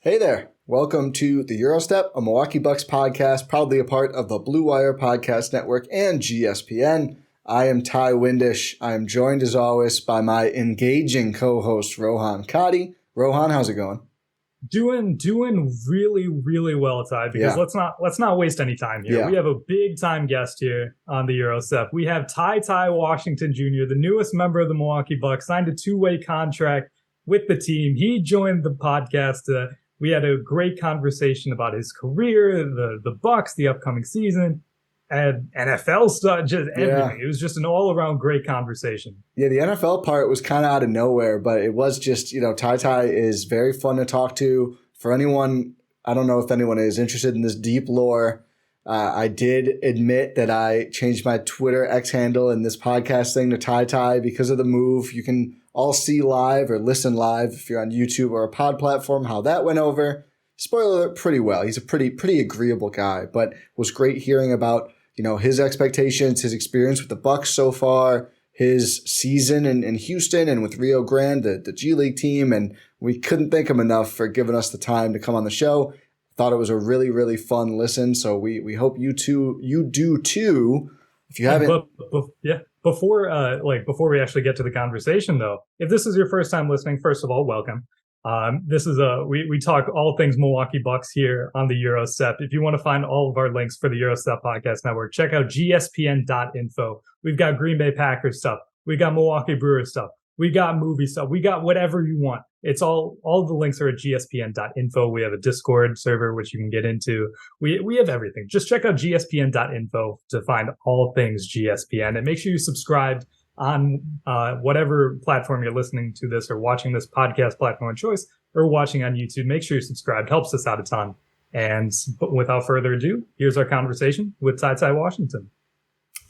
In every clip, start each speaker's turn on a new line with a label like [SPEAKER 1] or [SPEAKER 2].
[SPEAKER 1] Hey there. Welcome to the Gyro Step, a Milwaukee Bucks podcast, proudly a part of the Blue Wire Podcast Network and GSPN. I am TyTy Windisch. I am joined as always by my engaging co-host Rohan. Katti. Rohan, how's it going?
[SPEAKER 2] Doing really well, Ty, because let's not waste any time here.
[SPEAKER 1] Yeah.
[SPEAKER 2] We have a big time guest here on the Gyro Step. We have TyTy Washington Jr., the newest member of the Milwaukee Bucks, signed a 2-way contract with the team. He joined the podcast. We had a great conversation about his career, the Bucks, the upcoming season, and NFL stuff, just everything. It was just an all-around great conversation.
[SPEAKER 1] Yeah, the NFL part was kind of out of nowhere, but it was just, TyTy is very fun to talk to. For anyone, I don't know if anyone is interested in this deep lore, I did admit that I changed my Twitter X handle and this podcast thing to TyTy because of the move. You can all see live or listen live if you're on YouTube or a pod platform how that went over. Spoiler alert, pretty well. He's a pretty agreeable guy, but was great hearing about his expectations, his experience with the Bucks so far, his season in Houston and with Rio Grande, the G League team, and we couldn't thank him enough for giving us the time to come on the show. Thought it was a really fun listen, so we hope you do too. If you haven't,
[SPEAKER 2] Before we actually get to the conversation, though, if this is your first time listening, first of all, welcome. This is we talk all things Milwaukee Bucks here on the Gyro Step. If you want to find all of our links for the Gyro Step Podcast Network, check out gspn.info. We've got Green Bay Packers stuff. We got Milwaukee Brewers stuff. We got movie stuff. We got whatever you want. It's all the links are at gspn.info. We have a Discord server which you can get into. We have everything. Just check out gspn.info to find all things GSPN, and make sure you subscribe on whatever platform you're listening to this or watching this podcast platform of choice, or watching on YouTube. Make sure you're subscribed. Helps us out a ton. And without further ado, here's our conversation with TyTy Washington.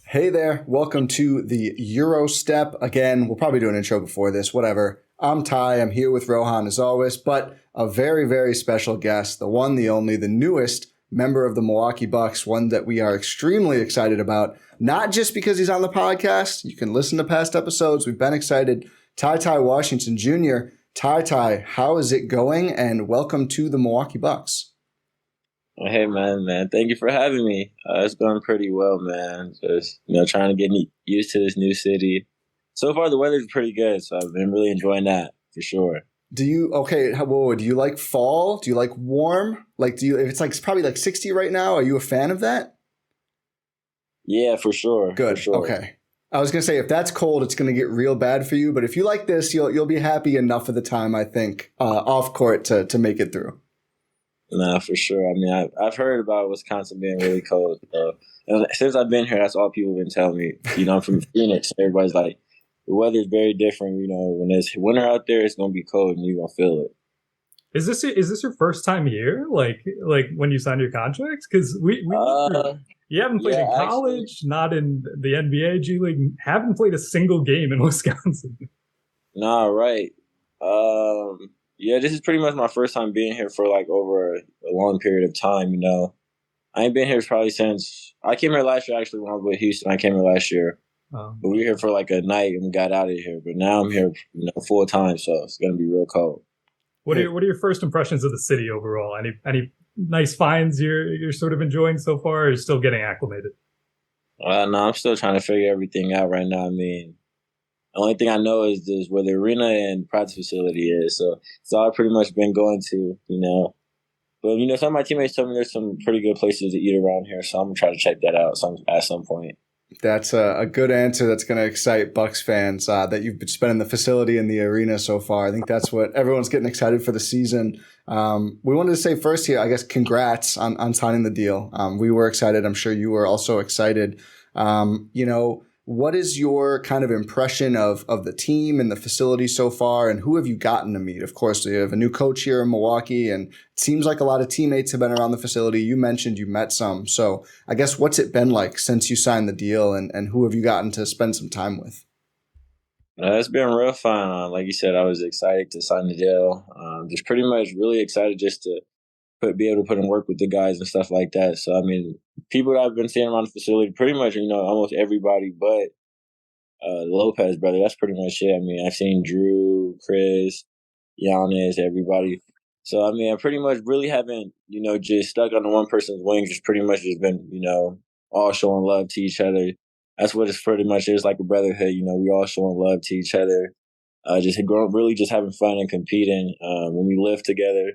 [SPEAKER 1] Hey there. Welcome to the Gyro Step. Again, we'll probably do an intro before this, whatever. I'm Ty. I'm here with Rohan as always, but a very special guest, the one, the only, the newest member of the Milwaukee Bucks, one that we are extremely excited about, not just because he's on the podcast. You can listen to past episodes. We've been excited. TyTy Washington Jr. TyTy, how is it going? And welcome to the Milwaukee Bucks.
[SPEAKER 3] Hey, man. Thank you for having me. It's going pretty well, man. Just, trying to get used to this new city. So far, the weather's pretty good, so I've been really enjoying that for sure.
[SPEAKER 1] Do you like fall? Do you like warm? If it's probably like 60 right now, are you a fan of that?
[SPEAKER 3] Yeah, for sure.
[SPEAKER 1] Good.
[SPEAKER 3] For sure.
[SPEAKER 1] Okay. I was going to say, if that's cold, it's going to get real bad for you. But if you like this, you'll be happy enough of the time, I think, off court to make it through.
[SPEAKER 3] Nah, for sure. I mean, I've heard about Wisconsin being really cold. And since I've been here, that's all people have been telling me. I'm from Phoenix. Everybody's like, the weather is very different. When it's winter out there, it's going to be cold and you're going to feel it.
[SPEAKER 2] Is this your first time here? Like when you signed your contract? Because you haven't played in college, actually, not in the NBA, G League, haven't played a single game in Wisconsin.
[SPEAKER 3] Nah, right. Yeah, this is pretty much my first time being here for over a long period of time. I ain't been here probably since I came here last year. Actually, when I was with Houston, I came here last year. But we were here for a night and we got out of here. But now I'm here, full time, so it's gonna be real cold.
[SPEAKER 2] What are your first impressions of the city overall? Any nice finds you're sort of enjoying so far, or are you still getting acclimated?
[SPEAKER 3] No, I'm still trying to figure everything out right now. I mean, the only thing I know is where the arena and practice facility is. So it's all I've pretty much been going to, But, some of my teammates told me there's some pretty good places to eat around here. So I'm going to try to check that out at some point.
[SPEAKER 1] That's a good answer that's going to excite Bucks fans, that you've been spending the facility in the arena so far. I think that's what everyone's getting excited for the season. We wanted to say first here, I guess, congrats on signing the deal. We were excited. I'm sure you were also excited. What is your kind of impression of the team and the facility so far, and who have you gotten to meet? Of course, you have a new coach here in Milwaukee, and it seems like a lot of teammates have been around the facility. You mentioned you met some. So I guess what's it been like since you signed the deal, and who have you gotten to spend some time with?
[SPEAKER 3] It's been real fun. Like you said, I was excited to sign the deal. Just pretty much really excited just to be able to put in work with the guys and stuff like that. So, I mean, people that I've been seeing around the facility, pretty much, almost everybody but Lopez, brother. That's pretty much it. I mean, I've seen Jrue, Khris, Giannis, everybody. So, I mean, I pretty much really haven't, just stuck on the one person's wings. It's pretty much just been, all showing love to each other. That's what it's pretty much is, like a brotherhood. We all showing love to each other. Really just having fun and competing. When we live together,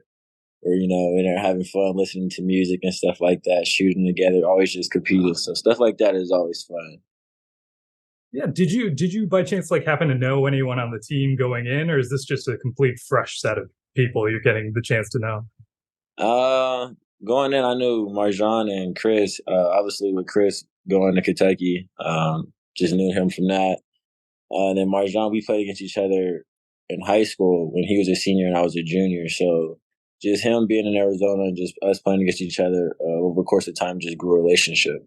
[SPEAKER 3] or in there having fun, listening to music and stuff like that, shooting together, always just competing. So stuff like that is always fun.
[SPEAKER 2] Yeah. Did you by chance like happen to know anyone on the team going in, or is this just a complete fresh set of people you're getting the chance to know?
[SPEAKER 3] Uh, Going in, I knew Marjan and Khris. Obviously, with Khris going to Kentucky, just knew him from that. And then Marjan, we played against each other in high school when he was a senior and I was a junior. So just him being in Arizona and just us playing against each other over the course of time just grew a relationship.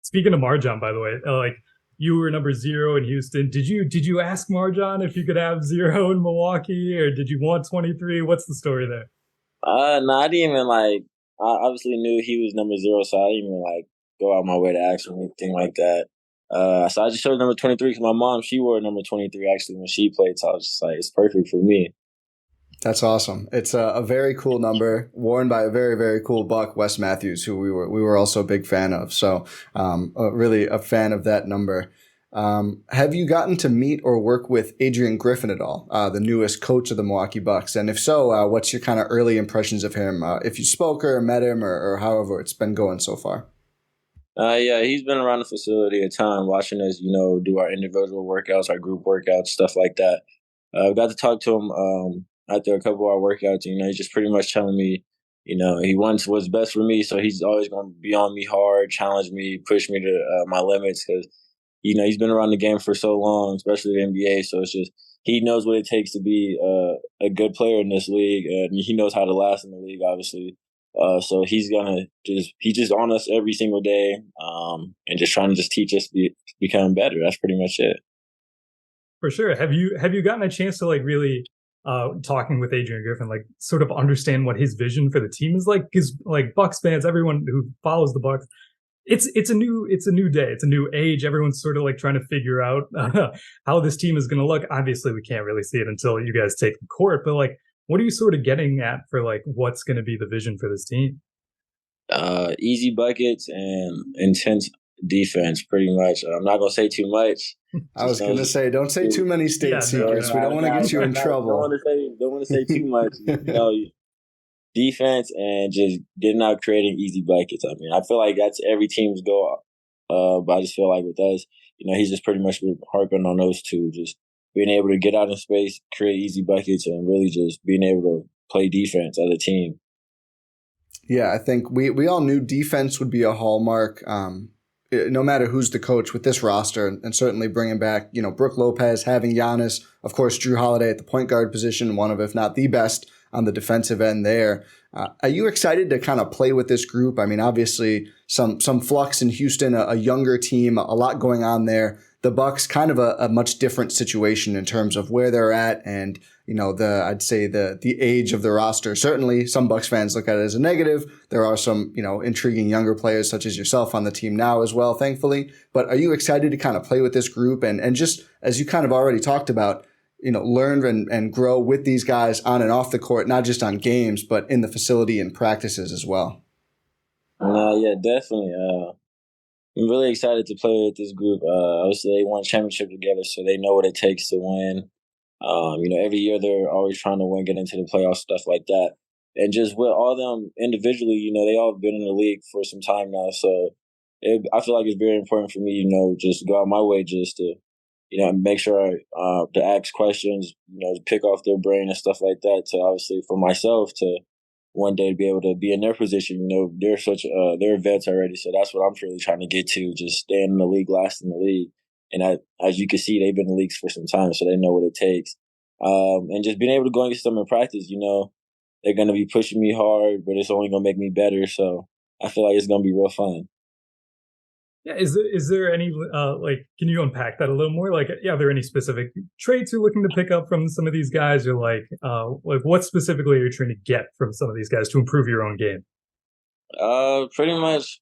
[SPEAKER 2] Speaking of Marjan, by the way, like you were number 0 in Houston. Did you ask Marjan if you could have 0 in Milwaukee, or did you want 23? What's the story there?
[SPEAKER 3] No, I didn't even like. I obviously knew he was number 0, so I didn't even like go out my way to ask him anything like that. So I just chose number 23 because my mom, she wore number 23 actually when she played. So I was just like, it's perfect for me.
[SPEAKER 1] That's awesome. It's a very cool number, worn by a very, very cool Buck, Wes Matthews, who we were also a big fan of. So really a fan of that number. Have you gotten to meet or work with Adrian Griffin at all, the newest coach of the Milwaukee Bucks? And if so, what's your kind of early impressions of him? If you spoke or met him or however it's been going so far?
[SPEAKER 3] Yeah, he's been around the facility a ton, watching us, do our individual workouts, our group workouts, stuff like that. I got to talk to him after a couple of our workouts. He's just pretty much telling me, he wants what's best for me. So he's always going to be on me hard, challenge me, push me to my limits because, he's been around the game for so long, especially the NBA. So it's just, he knows what it takes to be a good player in this league. He knows how to last in the league, obviously. So he's just on us every single day, and just trying to just teach us to become better. That's pretty much it.
[SPEAKER 2] For sure. Have you gotten a chance to like really talking with Adrian Griffin, like sort of understand what his vision for the team is like? Because like Bucks fans, everyone who follows the Bucks, it's a new day, it's a new age. Everyone's sort of like trying to figure out how this team is going to look. Obviously, we can't really see it until you guys take the court, but like, what are you sort of getting at for like what's going to be the vision for this team?
[SPEAKER 3] Easy buckets and intense defense, pretty much. I'm not gonna say too much.
[SPEAKER 1] I was going to say, don't say too many state secrets. We don't want to get you in trouble.
[SPEAKER 3] Don't want to say too much. Defense and just getting out, creating easy buckets. I mean, I feel like that's every team's goal. But I just feel like with us, he's just pretty much harping on those two, just being able to get out in space, create easy buckets, and really just being able to play defense as a team.
[SPEAKER 1] Yeah, I think we all knew defense would be a hallmark, no matter who's the coach with this roster, and certainly bringing back, Brook Lopez, having Giannis, of course, Jrue Holiday at the point guard position, one of, if not the best on the defensive end there. Are you excited to kind of play with this group? I mean, obviously some flux in Houston, a younger team, a lot going on there. The Bucks, kind of a much different situation in terms of where they're at and, I'd say the age of the roster. Certainly some Bucks fans look at it as a negative. There are some, intriguing younger players such as yourself on the team now as well, thankfully. But are you excited to kind of play with this group and just, as you kind of already talked about, learn and grow with these guys on and off the court, not just on games, but in the facility and practices as well?
[SPEAKER 3] Yeah, definitely. I'm really excited to play with this group. Obviously, they won a championship together, so they know what it takes to win. Every year they're always trying to win, get into the playoffs, stuff like that. And just with all them individually, they all have been in the league for some time now. So I feel like it's very important for me, just go out my way just to, make sure to ask questions, to pick off their brain and stuff like that. To obviously for myself to one day to be able to be in their position. They're vets already, so that's what I'm really trying to get to. Just staying in the league, last in the league, and as you can see, they've been in the leagues for some time, so they know what it takes. And just being able to go against them in practice, they're going to be pushing me hard, but it's only going to make me better. So I feel like it's going to be real fun.
[SPEAKER 2] Yeah, is there any like, can you unpack that a little more? Like, yeah, are there any specific traits you're looking to pick up from some of these guys, or like what specifically are you trying to get from some of these guys to improve your own game?
[SPEAKER 3] Pretty much.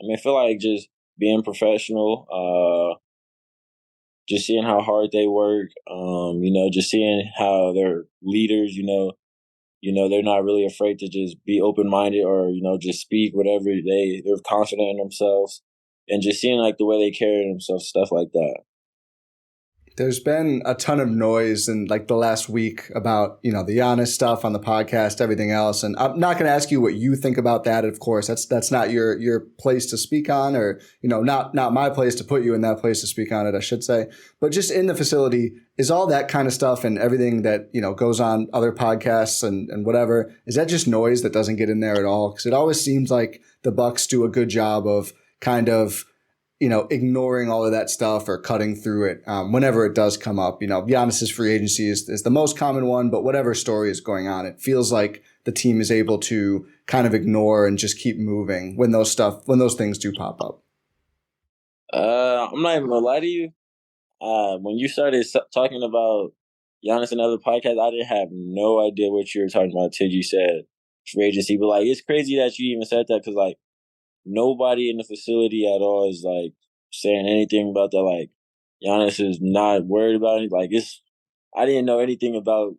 [SPEAKER 3] I mean, I feel like just being professional. Just seeing how hard they work. Just seeing how they're leaders. they're not really afraid to just be open-minded or, just speak whatever they're confident in themselves, and just seeing like the way they carry themselves, stuff like that.
[SPEAKER 1] There's been a ton of noise in like the last week about, the Giannis stuff on the podcast, everything else. And I'm not going to ask you what you think about that. Of course, that's not your place to speak on, or, not my place to put you in that place to speak on it, I should say. But just in the facility, is all that kind of stuff and everything that, goes on other podcasts and whatever, is that just noise that doesn't get in there at all? Because it always seems like the Bucks do a good job of kind of, ignoring all of that stuff or cutting through it whenever it does come up. Giannis's free agency is the most common one, but whatever story is going on, it feels like the team is able to kind of ignore and just keep moving when those things do pop up.
[SPEAKER 3] I'm not even gonna lie to you. When you started talking about Giannis and other podcasts, I didn't have no idea what you were talking about till you said free agency. But like, it's crazy that you even said that, because like, nobody in the facility at all is like saying anything about that. Like, Giannis is not worried about it. Like, I didn't know anything about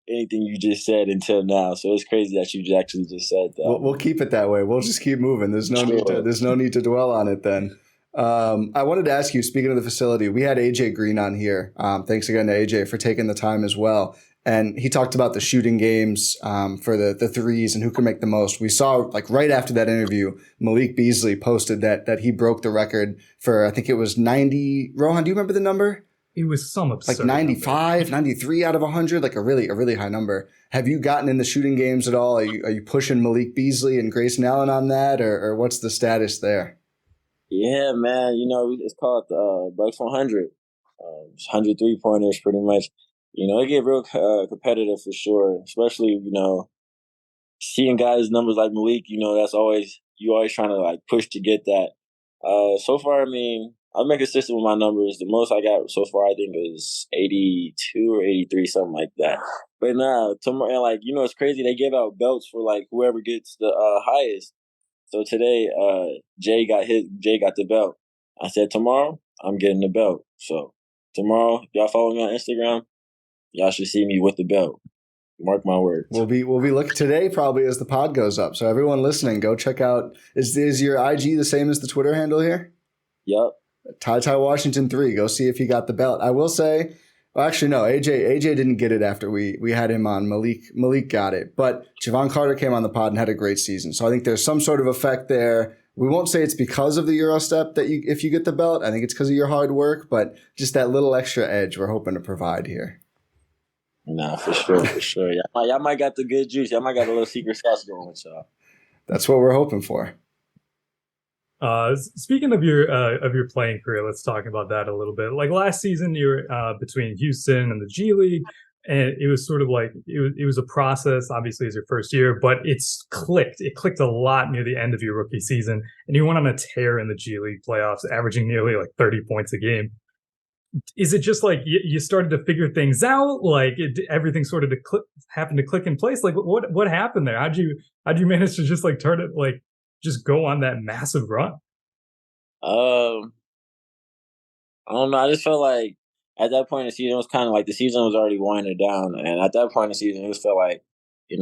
[SPEAKER 3] anything you just said until now. So it's crazy that you actually just said that.
[SPEAKER 1] We'll keep it that way. We'll just keep moving. There's no need to dwell on it then. I wanted to ask you, speaking of the facility, we had AJ Green on here. Thanks again to AJ for taking the time as well. And he talked about the shooting games for the threes and who can make the most. We saw, like, right after that interview, Malik Beasley posted that he broke the record for, I think it was 90. Rohan, do you remember the number?
[SPEAKER 2] It was some absurd
[SPEAKER 1] like 95, 93 out of 100, like a really high number. Have you gotten in the shooting games at all? Are you pushing Malik Beasley and Grayson Allen on that, or what's the status there?
[SPEAKER 3] Yeah, man. It's called Bucks 100. 100 3-pointers, pretty much. It get real competitive for sure, especially, seeing guys' numbers like Malik, that's always trying to like push to get that. So far, I mean, I've been consistent with my numbers. The most I got so far, I think, is 82 or 83, something like that. But now, tomorrow, and like, it's crazy. They give out belts for like whoever gets the highest. So today, Jay got the belt. I said, tomorrow, I'm getting the belt. So tomorrow, y'all follow me on Instagram, y'all should see me with the belt. Mark my words.
[SPEAKER 1] We'll be looking today probably as the pod goes up. So everyone listening, go check out. Is your IG the same as the Twitter handle here?
[SPEAKER 3] Yep.
[SPEAKER 1] TyTy Washington 3. Go see if he got the belt. I will say, well, actually no, AJ didn't get it after we had him on. Malik got it, but Javon Carter came on the pod and had a great season. So I think there's some sort of effect there. We won't say it's because of the Euro Step that if you get the belt. I think it's because of your hard work, but just that little extra edge we're hoping to provide here.
[SPEAKER 3] Nah, for sure. Y'all might got the good juice. Y'all might got a little secret sauce going with y'all.
[SPEAKER 1] That's what we're hoping for.
[SPEAKER 2] Speaking of your playing career, let's talk about that a little bit. Like last season, you were between Houston and the G League, and it was sort of like it was a process. Obviously, it's your first year, but it's clicked. It clicked a lot near the end of your rookie season, and you went on a tear in the G League playoffs, averaging nearly like 30 points a game. Is it just like you started to figure things out? Like everything sort of happened to click in place? Like what happened there? How'd you manage to just like turn it, like just go on that massive run?
[SPEAKER 3] I don't know. I just felt like at that point in the season, it was kind of like the season was already winding down, and at that point in the season, it just felt like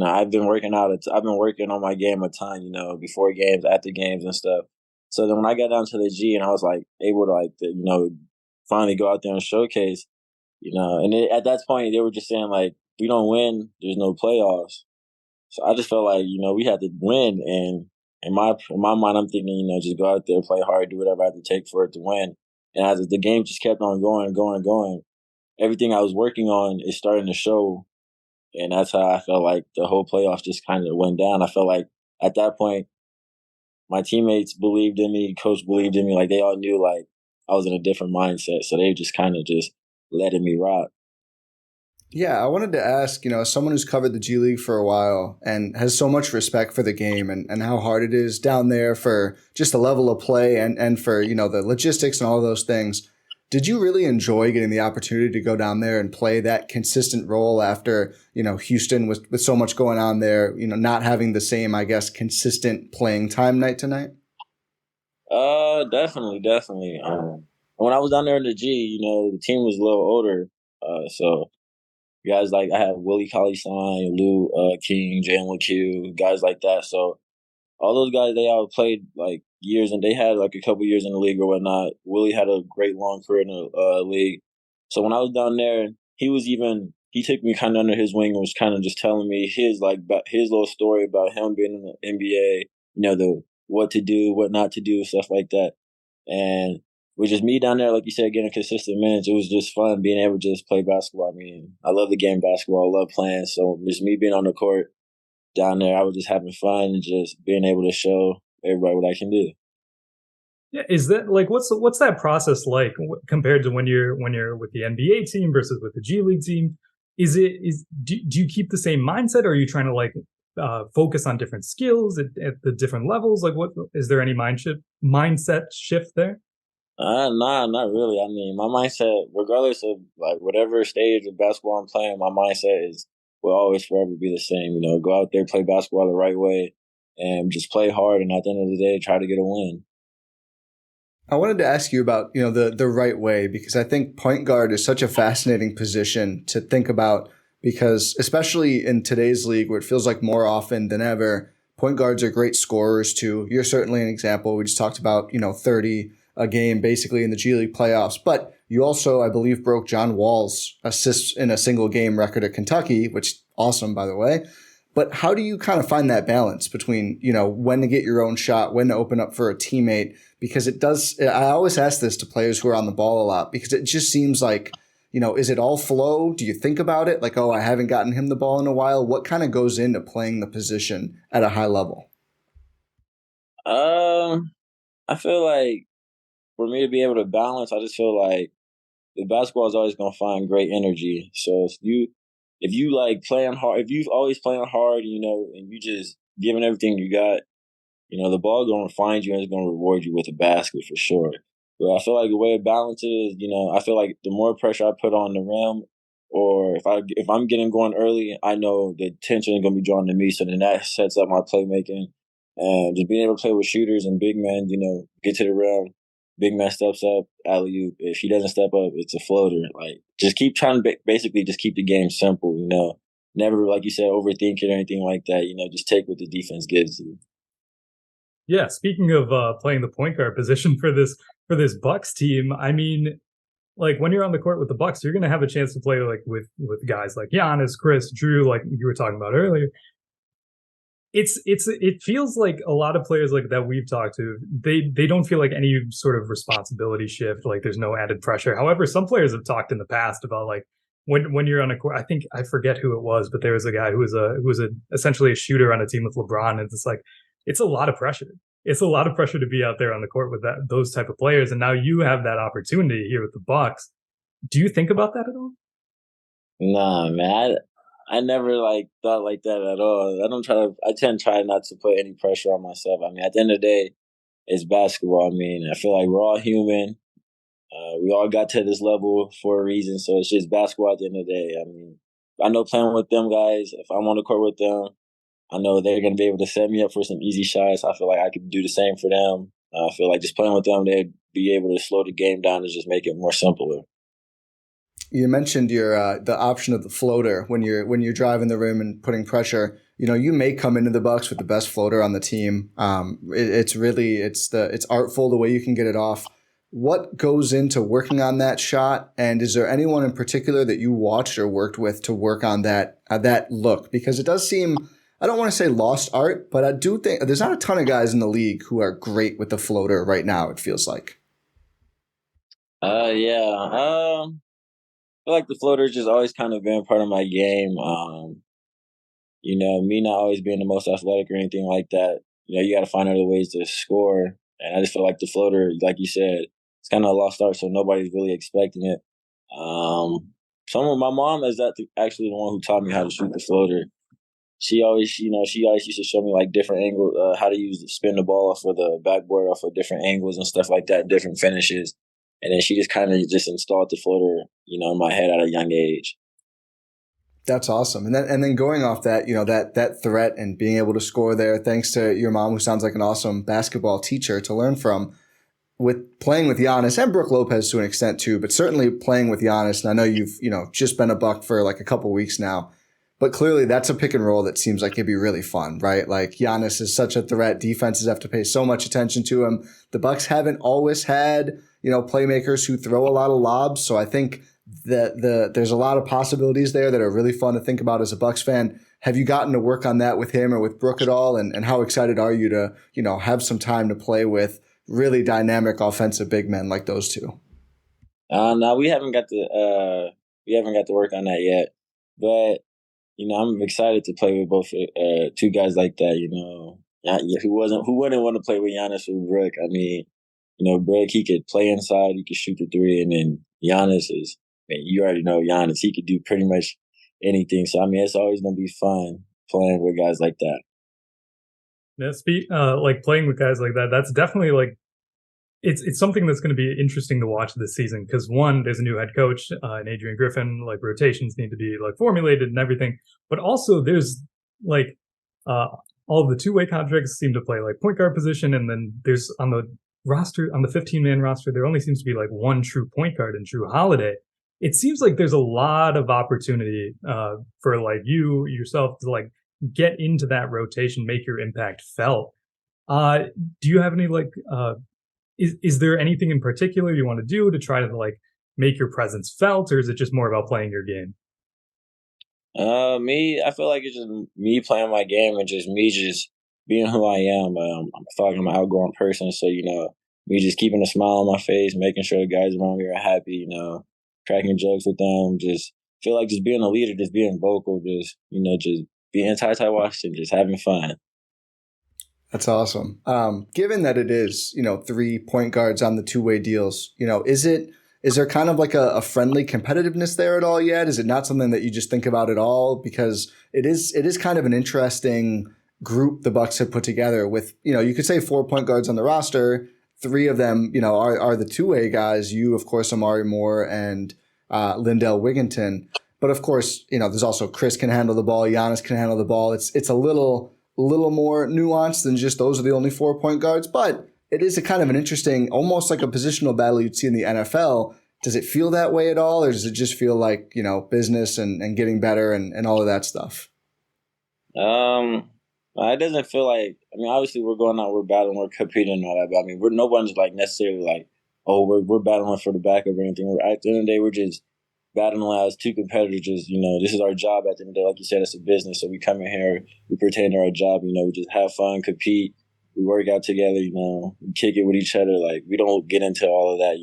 [SPEAKER 3] I've been working on my game a ton, before games, after games, and stuff. So then when I got down to the G and I was like able to finally go out there and showcase, and at that point they were just saying like, if we don't win, there's no playoffs. So I just felt like, we had to win, and in my mind, I'm thinking, just go out there, play hard, do whatever I have to take for it to win. And as the game just kept on going, everything I was working on is starting to show. And that's how I felt like the whole playoffs just kind of went down. I felt like at that point, my teammates believed in me, coach believed in me. Like they all knew like I was in a different mindset. So they just kind of just letting me rock.
[SPEAKER 1] Yeah, I wanted to ask, as someone who's covered the G League for a while and has so much respect for the game and how hard it is down there for just the level of play and for, the logistics and all those things. Did you really enjoy getting the opportunity to go down there and play that consistent role after, Houston with so much going on there, not having the same, I guess, consistent playing time night to night?
[SPEAKER 3] Definitely. When I was down there in the G, the team was a little older. So guys like I have Willie Cauley-Stein, Lou King, Jalen Q, guys like that. So all those guys, they all played like years, and they had like a couple years in the league or whatnot. Willie had a great long career in the league. So when I was down there, he took me kind of under his wing and was kind of just telling me his little story about him being in the NBA, the what to do, what not to do, stuff like that. And with just me down there, like you said, getting consistent minutes, it was just fun being able to just play basketball. I mean, I love the game basketball. I love playing. So just me being on the court down there, I was just having fun and just being able to show everybody what I can do.
[SPEAKER 2] Yeah, is that like what's that process like compared to when you're with the NBA team versus with the G League team? Do you keep the same mindset, or are you trying to like focus on different skills at the different levels? Like, what is there any mindset shift there?
[SPEAKER 3] Nah, not really. I mean, my mindset, regardless of like whatever stage of basketball I'm playing, my mindset will always forever be the same. Go out there, play basketball the right way, and just play hard. And at the end of the day, try to get a win.
[SPEAKER 1] I wanted to ask you about, the right way, because I think point guard is such a fascinating position to think about, because especially in today's league where it feels like more often than ever, point guards are great scorers too. You're certainly an example. We just talked about, 30 a game basically in the G League playoffs, but you also, I believe, broke John Wall's assists in a single game record at Kentucky, which awesome, by the way. But how do you kind of find that balance between, when to get your own shot, when to open up for a teammate? Because I always ask this to players who are on the ball a lot, because it just seems like, is it all flow? Do you think about it? Like, oh, I haven't gotten him the ball in a while. What kind of goes into playing the position at a high level?
[SPEAKER 3] I feel like for me to be able to balance, I just feel like the basketball is always going to find great energy. So if you like playing hard, if you've always playing hard, and you just giving everything you got, the ball going to find you and it's going to reward you with a basket for sure. But I feel like the way it balances, I feel like the more pressure I put on the rim, or if I'm getting going early, I know the attention is going to be drawn to me. So then that sets up my playmaking, and just being able to play with shooters and big men, get to the rim. Big man steps up, alley-oop. If he doesn't step up, it's a floater. Like, just keep trying to basically just keep the game simple, Never, like you said, overthink it or anything like that. Just take what the defense gives you.
[SPEAKER 2] Yeah, speaking of playing the point guard position for this Bucks team, I mean, like when you're on the court with the Bucks, you're going to have a chance to play like with guys like Giannis, Khris, Jrue, like you were talking about earlier. It feels like a lot of players like that we've talked to, they don't feel like any sort of responsibility shift, like there's no added pressure. However, some players have talked in the past about like when you're on a court, I forget who it was, but there was a guy who was essentially a shooter on a team with LeBron, and it's like it's a lot of pressure. It's a lot of pressure to be out there on the court with those type of players, and now you have that opportunity here with the Bucks. Do you think about that at all?
[SPEAKER 3] Nah, man. I never like thought like that at all. I tend to try not to put any pressure on myself. I mean, at the end of the day, it's basketball. I mean, I feel like we're all human. We all got to this level for a reason, so it's just basketball at the end of the day. I mean, I know playing with them guys, if I'm on the court with them, I know they're going to be able to set me up for some easy shots. I feel like I could do the same for them. I feel like just playing with them, they'd be able to slow the game down and just make it more simpler.
[SPEAKER 1] You mentioned your the option of the floater when you're driving the rim and putting pressure. You may come into the Bucks with the best floater on the team. It's artful the way you can get it off. What goes into working on that shot, and is there anyone in particular that you watched or worked with to work on that look? Because it does seem, I don't want to say lost art, but I do think there's not a ton of guys in the league who are great with the floater right now, it feels like.
[SPEAKER 3] Yeah. I feel like the floater's just always kind of been part of my game. Me not always being the most athletic or anything like that. You got to find other ways to score. And I just feel like the floater, like you said, it's kind of a lost art, so nobody's really expecting it. My mom is actually the one who taught me how to shoot the floater. She always used to show me like different angles, how to spin the ball off of the backboard, off of different angles and stuff like that, different finishes. And then she just kind of just installed the floater, in my head at a young age.
[SPEAKER 1] That's awesome. And then going off that, that threat and being able to score there, thanks to your mom, who sounds like an awesome basketball teacher to learn from. with playing with Giannis and Brook Lopez to an extent too, but certainly playing with Giannis. And I know you've, just been a Buck for like a couple weeks now, but clearly that's a pick and roll that seems like it'd be really fun, right? Like Giannis is such a threat. Defenses have to pay so much attention to him. The Bucks haven't always had, playmakers who throw a lot of lobs. So I think that there's a lot of possibilities there that are really fun to think about as a Bucks fan. Have you gotten to work on that with him or with Brook at all? And how excited are you to, have some time to play with really dynamic offensive big men like those two?
[SPEAKER 3] No, we haven't got to work on that yet. But I'm excited to play with both two guys like that. Who wouldn't want to play with Giannis or Brook? I mean, Brook, he could play inside, he could shoot the three, and then Giannis is, man, you already know Giannis. He could do pretty much anything. So I mean, it's always gonna be fun playing with guys like that.
[SPEAKER 2] Like playing with guys like that, that's definitely like it's something that's going to be interesting to watch this season because one, there's a new head coach and Adrian Griffin. Like rotations need to be like formulated and everything, but also there's like all of the two-way contracts seem to play like point guard position, and then there's on the 15-man roster there only seems to be like one true point guard in Jrue Holiday. It seems like there's a lot of opportunity for like you yourself to like get into that rotation, make your impact felt. Do you have any like is there anything in particular you want to do to try to like make your presence felt, or is it just more about playing your game?
[SPEAKER 3] I feel like it's just me playing my game and just me just being who I am. I feel like I'm an outgoing person, so me just keeping a smile on my face, making sure the guys around me are happy, cracking jokes with them, just feel like just being a leader, just being vocal, just just being TyTy Washington, just having fun.
[SPEAKER 1] That's awesome. Given that it is, 3 point guards on the two-way deals, is there kind of like a friendly competitiveness there at all yet? Is it not something that you just think about at all? Because it is kind of an interesting group the Bucks have put together with, you could say 4 point guards on the roster. 3 of them, are the two-way guys. You, of course, Amari Moore and Lindell Wigginton. But of course, there's also Khris can handle the ball. Giannis can handle the ball. It's a little more nuanced than just those are the only 4 point guards. But it is a kind of an interesting, almost like a positional battle you'd see in the NFL. Does it feel that way at all? Or does it just feel like, business and getting better and all of that stuff?
[SPEAKER 3] It doesn't feel like, obviously we're going out, we're battling, we're competing and all that, but no one's like necessarily like, oh, we're battling for the backup or anything. At the end of the day, we're just battling as two competitors. Just, this is our job at the end of the day. Like you said, it's a business. So we come in here, we pretend to our job, we just have fun, compete, we work out together, we kick it with each other. Like, we don't get into all of that,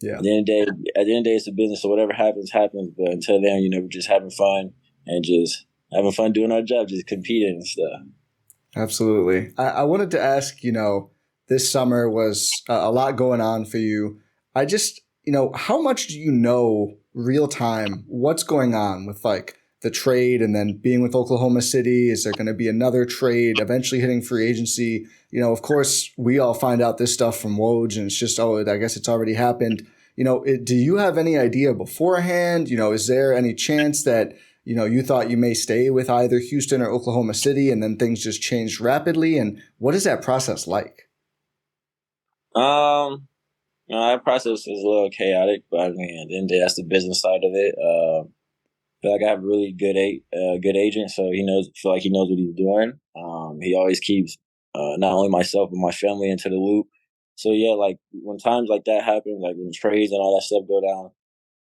[SPEAKER 3] Yeah. At the end of the day, it's a business. So whatever happens, happens. But until then, we're just having fun and just having fun doing our job, just competing and stuff.
[SPEAKER 1] Absolutely. I wanted to ask, this summer was a lot going on for you. I just, how much do you know real time what's going on with like the trade and then being with Oklahoma City? Is there going to be another trade eventually hitting free agency? Of course, we all find out this stuff from Woj and it's just, I guess it's already happened. Do you have any idea beforehand? Is there any chance that you thought you may stay with either Houston or Oklahoma City and then things just changed rapidly? And what is that process like?
[SPEAKER 3] That process is a little chaotic, but at the end of the day, that's the business side of it. I feel like I have a really good agent, so feel like he knows what he's doing. He always keeps not only myself but my family into the loop. So yeah, like when times like that happen, like when trades and all that stuff go down,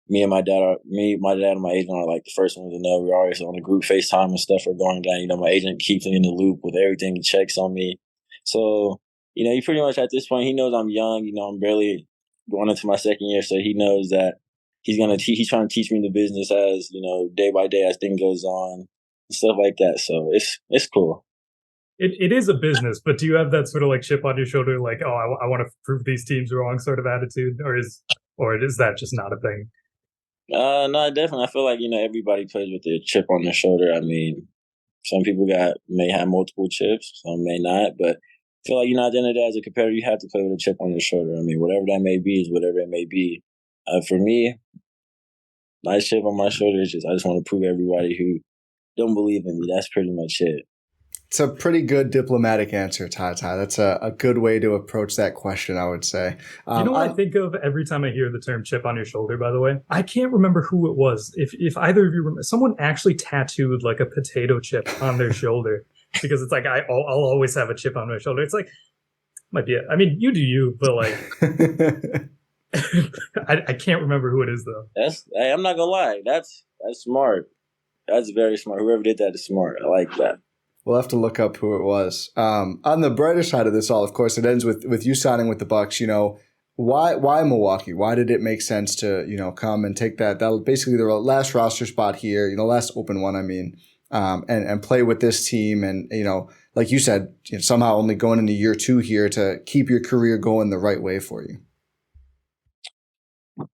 [SPEAKER 3] my dad and my agent are like the first ones to know. We're always on the group FaceTime and stuff are going down. My agent keeps me in the loop with everything. He checks on me. So, he pretty much at this point, he knows I'm young. I'm barely going into my second year. So he knows that he's trying to teach me the business as, day by day as things goes on and stuff like that. So it's cool.
[SPEAKER 2] It is a business, but do you have that sort of like chip on your shoulder, like, oh, I want to prove these teams wrong sort of attitude, or is that just not a thing?
[SPEAKER 3] No, definitely. I feel like, everybody plays with a chip on their shoulder. Some people may have multiple chips, some may not, but I feel like, at the end of the day, as a competitor, you have to play with a chip on your shoulder. Whatever that may be is whatever it may be. For me, my chip on my shoulder is I just want to prove everybody who don't believe in me. That's pretty much it.
[SPEAKER 1] It's a pretty good diplomatic answer, TyTy. That's a good way to approach that question, I would say.
[SPEAKER 2] You know what I think of every time I hear the term chip on your shoulder, by the way? I can't remember who it was. If either of you remember, someone actually tattooed like a potato chip on their shoulder because it's like, I'll always have a chip on my shoulder. It's like, might be it. I mean, you do you, but like, I can't remember who it is though.
[SPEAKER 3] Hey, I'm not gonna lie. That's smart. That's very smart. Whoever did that is smart. I like that.
[SPEAKER 1] We'll have to look up who it was. On the brighter side of this all, of course, it ends with you signing with the Bucks. You know, why Milwaukee? Why did it make sense to, you know, come and take that basically the last roster spot here, you know, last open one, I mean, and play with this team and, you know, like you said, you know, somehow only going into year 2 here to keep your career going the right way for you?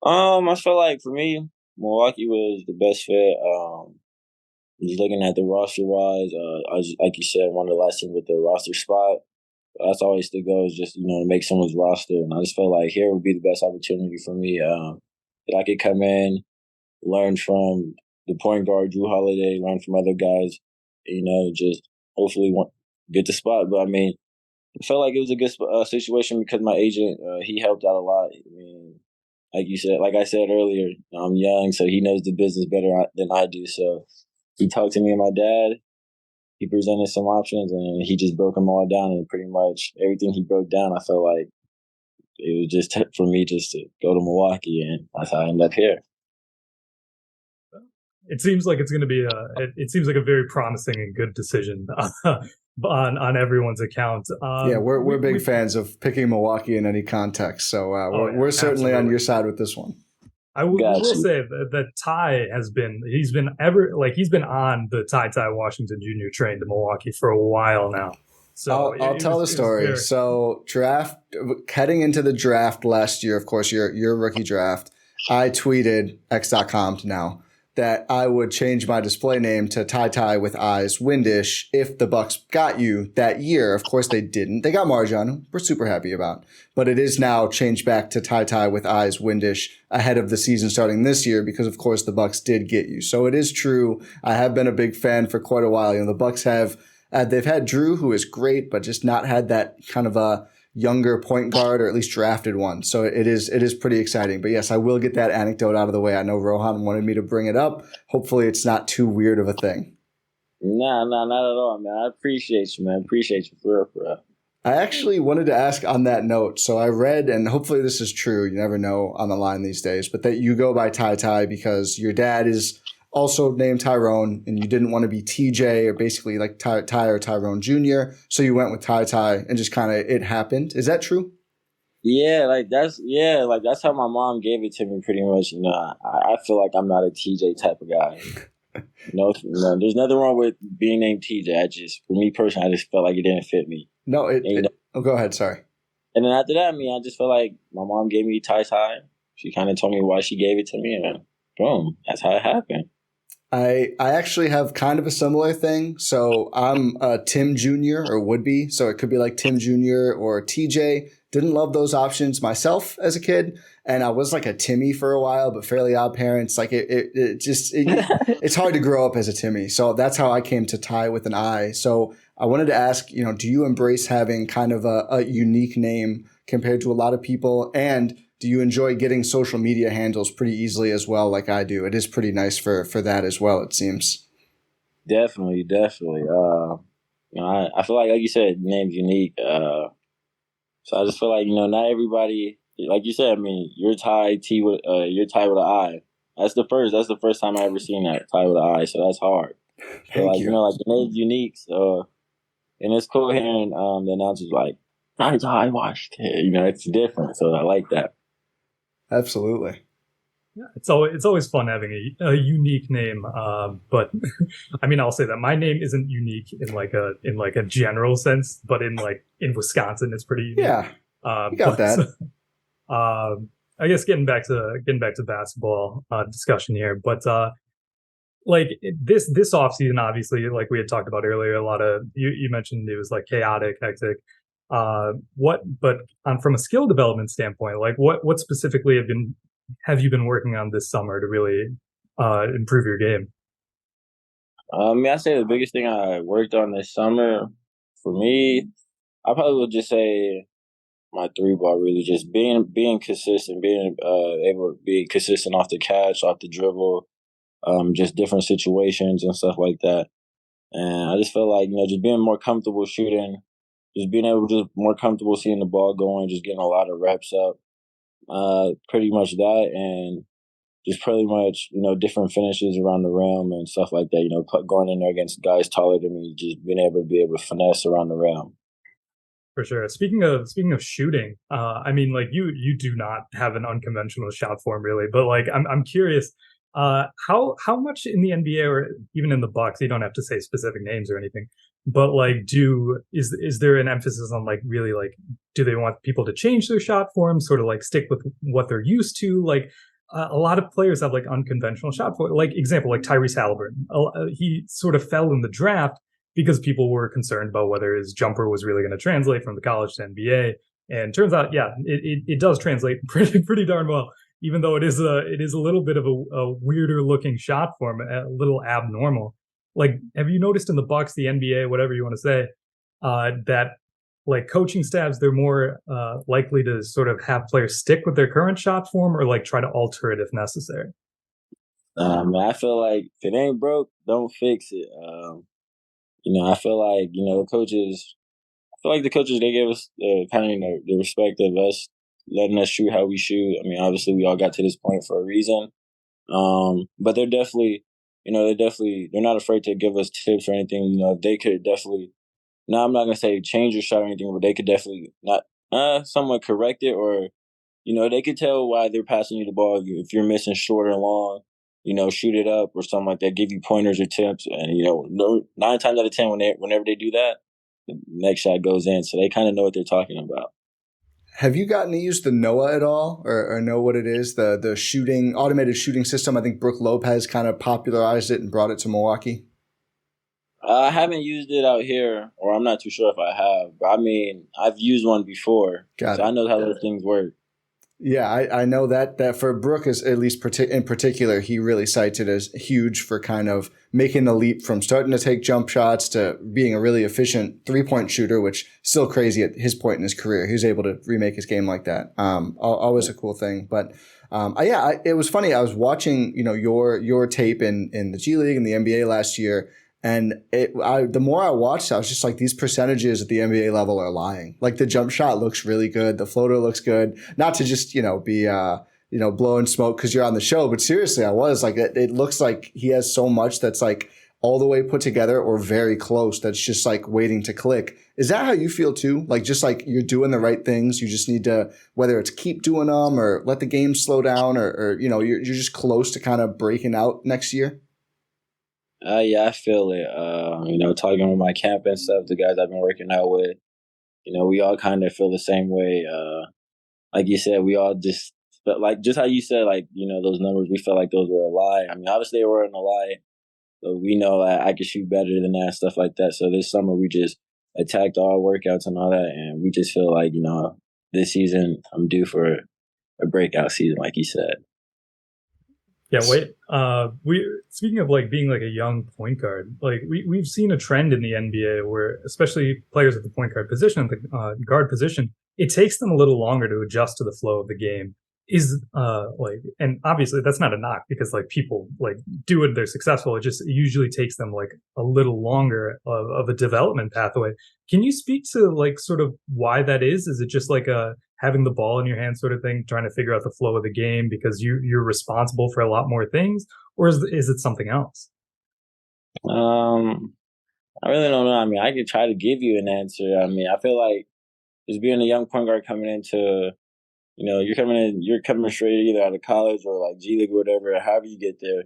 [SPEAKER 3] I feel like for me, Milwaukee was the best fit. Just looking at the roster wise, I was, like you said, one of the last teams with the roster spot. That's always the goal, is just, you know, to make someone's roster. And I just felt like here would be the best opportunity for me. That I could come in, learn from the point guard, Jrue Holiday, learn from other guys, you know, just hopefully get the spot. But I mean, I felt like it was a good situation because my agent, he helped out a lot. I mean, like I said earlier, I'm young, so he knows the business better than I do. So he talked to me and my dad. He presented some options, and he just broke them all down. And pretty much everything he broke down, I felt like it was just for me just to go to Milwaukee, and that's how I ended up here.
[SPEAKER 2] It seems like it's going to be it seems like a very promising and good decision on everyone's account.
[SPEAKER 1] Yeah, we're big fans of picking Milwaukee in any context, so we're certainly absolutely on your side with this one.
[SPEAKER 2] I will say that Ty he's been on the TyTy Washington Jr. train to Milwaukee for a while now. So
[SPEAKER 1] I'll tell the story. So heading into the draft last year, of course, your rookie draft, I tweeted X.com now that I would change my display name to TyTy with eyes Windisch if the Bucks got you that year. Of course, they didn't. They got Marjan, we're super happy about. But it is now changed back to TyTy with eyes Windisch ahead of the season starting this year because, of course, the Bucks did get you. So it is true. I have been a big fan for quite a while. You know, the Bucks have they've had Jrue, who is great, but just not had that kind of a younger point guard, or at least drafted one. So it is pretty exciting. But yes, I will get that anecdote out of the way. I know Rohan wanted me to bring it up. Hopefully it's not too weird of a thing.
[SPEAKER 3] Nah, not at all, man. I appreciate you, man. Appreciate you for real.
[SPEAKER 1] I actually wanted to ask on that note. So I read, and hopefully this is true, you never know on the line these days, but that you go by TyTy because your dad is also named Tyrone, and you didn't want to be TJ or basically like Ty or Tyrone Jr. So you went with TyTy, and just kind of it happened. Is that true?
[SPEAKER 3] Yeah, that's how my mom gave it to me. Pretty much, you know, I feel like I'm not a TJ type of guy. No, there's nothing wrong with being named TJ. For me personally, I just felt like it didn't fit me.
[SPEAKER 1] No, go ahead. Sorry.
[SPEAKER 3] And then after that, I mean, I just felt like my mom gave me TyTy. She kind of told me why she gave it to me, and boom, that's how it happened.
[SPEAKER 1] I actually have kind of a similar thing. So I'm a Tim Jr. or would be. So it could be like Tim Jr. or TJ. Didn't love those options myself as a kid. And I was like a Timmy for a while, but Fairly Odd Parents. Like it's hard to grow up as a Timmy. So that's how I came to Ty with an I. So I wanted to ask, you know, do you embrace having kind of a unique name compared to a lot of people? And do you enjoy getting social media handles pretty easily as well, like I do? It is pretty nice for that as well, it seems.
[SPEAKER 3] Definitely. You know, I feel like you said, name's unique. So I just feel like, you know, not everybody, like you said, I mean, you're Ty with an I. That's the first time I ever seen that, Ty with an I. So that's hard. So like, you know, like the name's unique. So, and it's cool hearing the announcers like TyTy Washington. You know, it's different. So I like that.
[SPEAKER 1] Absolutely.
[SPEAKER 2] Yeah, it's always fun having a unique name. But I mean, I'll say that my name isn't unique in like a general sense, but in Wisconsin, it's pretty unique.
[SPEAKER 1] Yeah, you got that.
[SPEAKER 2] I guess getting back to basketball discussion here, but like this offseason, obviously, like we had talked about earlier, a lot of you mentioned it was like chaotic, hectic. From a skill development standpoint, like what specifically have you been working on this summer to really improve your game?
[SPEAKER 3] I say the biggest thing I worked on this summer, for me, I probably would just say my three ball, really just being consistent, being able to be consistent off the catch, off the dribble, just different situations and stuff like that. And I just feel like, just being more comfortable shooting, just being able to just more comfortable seeing the ball going, just getting a lot of reps up. Pretty much that, and just pretty much, different finishes around the rim and stuff like that. Going in there against guys taller than me, just being able to finesse around the rim.
[SPEAKER 2] For sure. Speaking of shooting, I mean, like you do not have an unconventional shot form, really. But like, I'm curious, how much in the NBA or even in the Bucks, you don't have to say specific names or anything, but like, is there an emphasis on like really like, do they want people to change their shot form, sort of like stick with what they're used to, like? A lot of players have like unconventional shot form. Like example, like Tyrese Halliburton, he sort of fell in the draft because people were concerned about whether his jumper was really going to translate from the college to NBA. And turns out, yeah, it does translate pretty darn well, even though it is a little bit of a weirder looking shot form, a little abnormal. Like, have you noticed in the Bucks, the NBA, whatever you want to say, that like coaching staffs, they're more likely to sort of have players stick with their current shot form or like try to alter it if necessary?
[SPEAKER 3] I feel like if it ain't broke, don't fix it. I feel like the coaches. I feel like the coaches, they give us kind of the respect of us letting us shoot how we shoot. I mean, obviously we all got to this point for a reason. But they're not afraid to give us tips or anything. They could definitely. Now I'm not gonna say change your shot or anything, but they could definitely not somewhat correct it, or they could tell why they're passing you the ball if you're missing short or long. Shoot it up or something like that. Give you pointers or tips, and no, 9 times out of 10, whenever they do that, the next shot goes in. So they kind of know what they're talking about.
[SPEAKER 1] Have you gotten to use the Noah at all, or know what it is? The shooting automated shooting system. I think Brooke Lopez kind of popularized it and brought it to Milwaukee.
[SPEAKER 3] I haven't used it out here, or I'm not too sure if I have. But I mean, I've used one before,
[SPEAKER 1] Got
[SPEAKER 3] so
[SPEAKER 1] it.
[SPEAKER 3] I know how those things work.
[SPEAKER 1] Yeah, I know that for Brooke, is at least in particular, he really cites it as huge for kind of making the leap from starting to take jump shots to being a really efficient 3-point shooter, which is still crazy at his point in his career. He was able to remake his game like that. Always a cool thing. But it was funny. I was watching your tape in the G League and the NBA last year. And the more I watched, I was just like, these percentages at the NBA level are lying. Like the jump shot looks really good. The floater looks good. Not to just, be, blowing smoke because you're on the show. But seriously, I was like, it looks like he has so much that's like all the way put together or very close. That's just like waiting to click. Is that how you feel too? Like just like you're doing the right things. You just need to, whether it's keep doing them or let the game slow down or you're just close to kind of breaking out next year.
[SPEAKER 3] Yeah, I feel it. Talking with my camp and stuff, the guys I've been working out with, we all kind of feel the same way. Like you said, we all just felt like, just how you said, like, those numbers, we felt like those were a lie. I mean, obviously they weren't a lie, but we know that I could shoot better than that, stuff like that. So this summer we just attacked all workouts and all that, and we just feel like, this season I'm due for a breakout season, like you said.
[SPEAKER 2] Yeah, wait. We speaking of like being like a young point guard, like we've seen a trend in the NBA where, especially players at the point guard position, the guard position, it takes them a little longer to adjust to the flow of the game. And obviously that's not a knock because like people like do it, they're successful. It usually takes them like a little longer of a development pathway. Can you speak to like sort of why that is? Is it just like a having the ball in your hand sort of thing, trying to figure out the flow of the game because you're responsible for a lot more things, or is it something else?
[SPEAKER 3] Um, I really don't know. I mean, I could try to give you an answer. I mean, I feel like just being a young point guard coming into, you're coming straight either out of college or like G League or whatever, however you get there,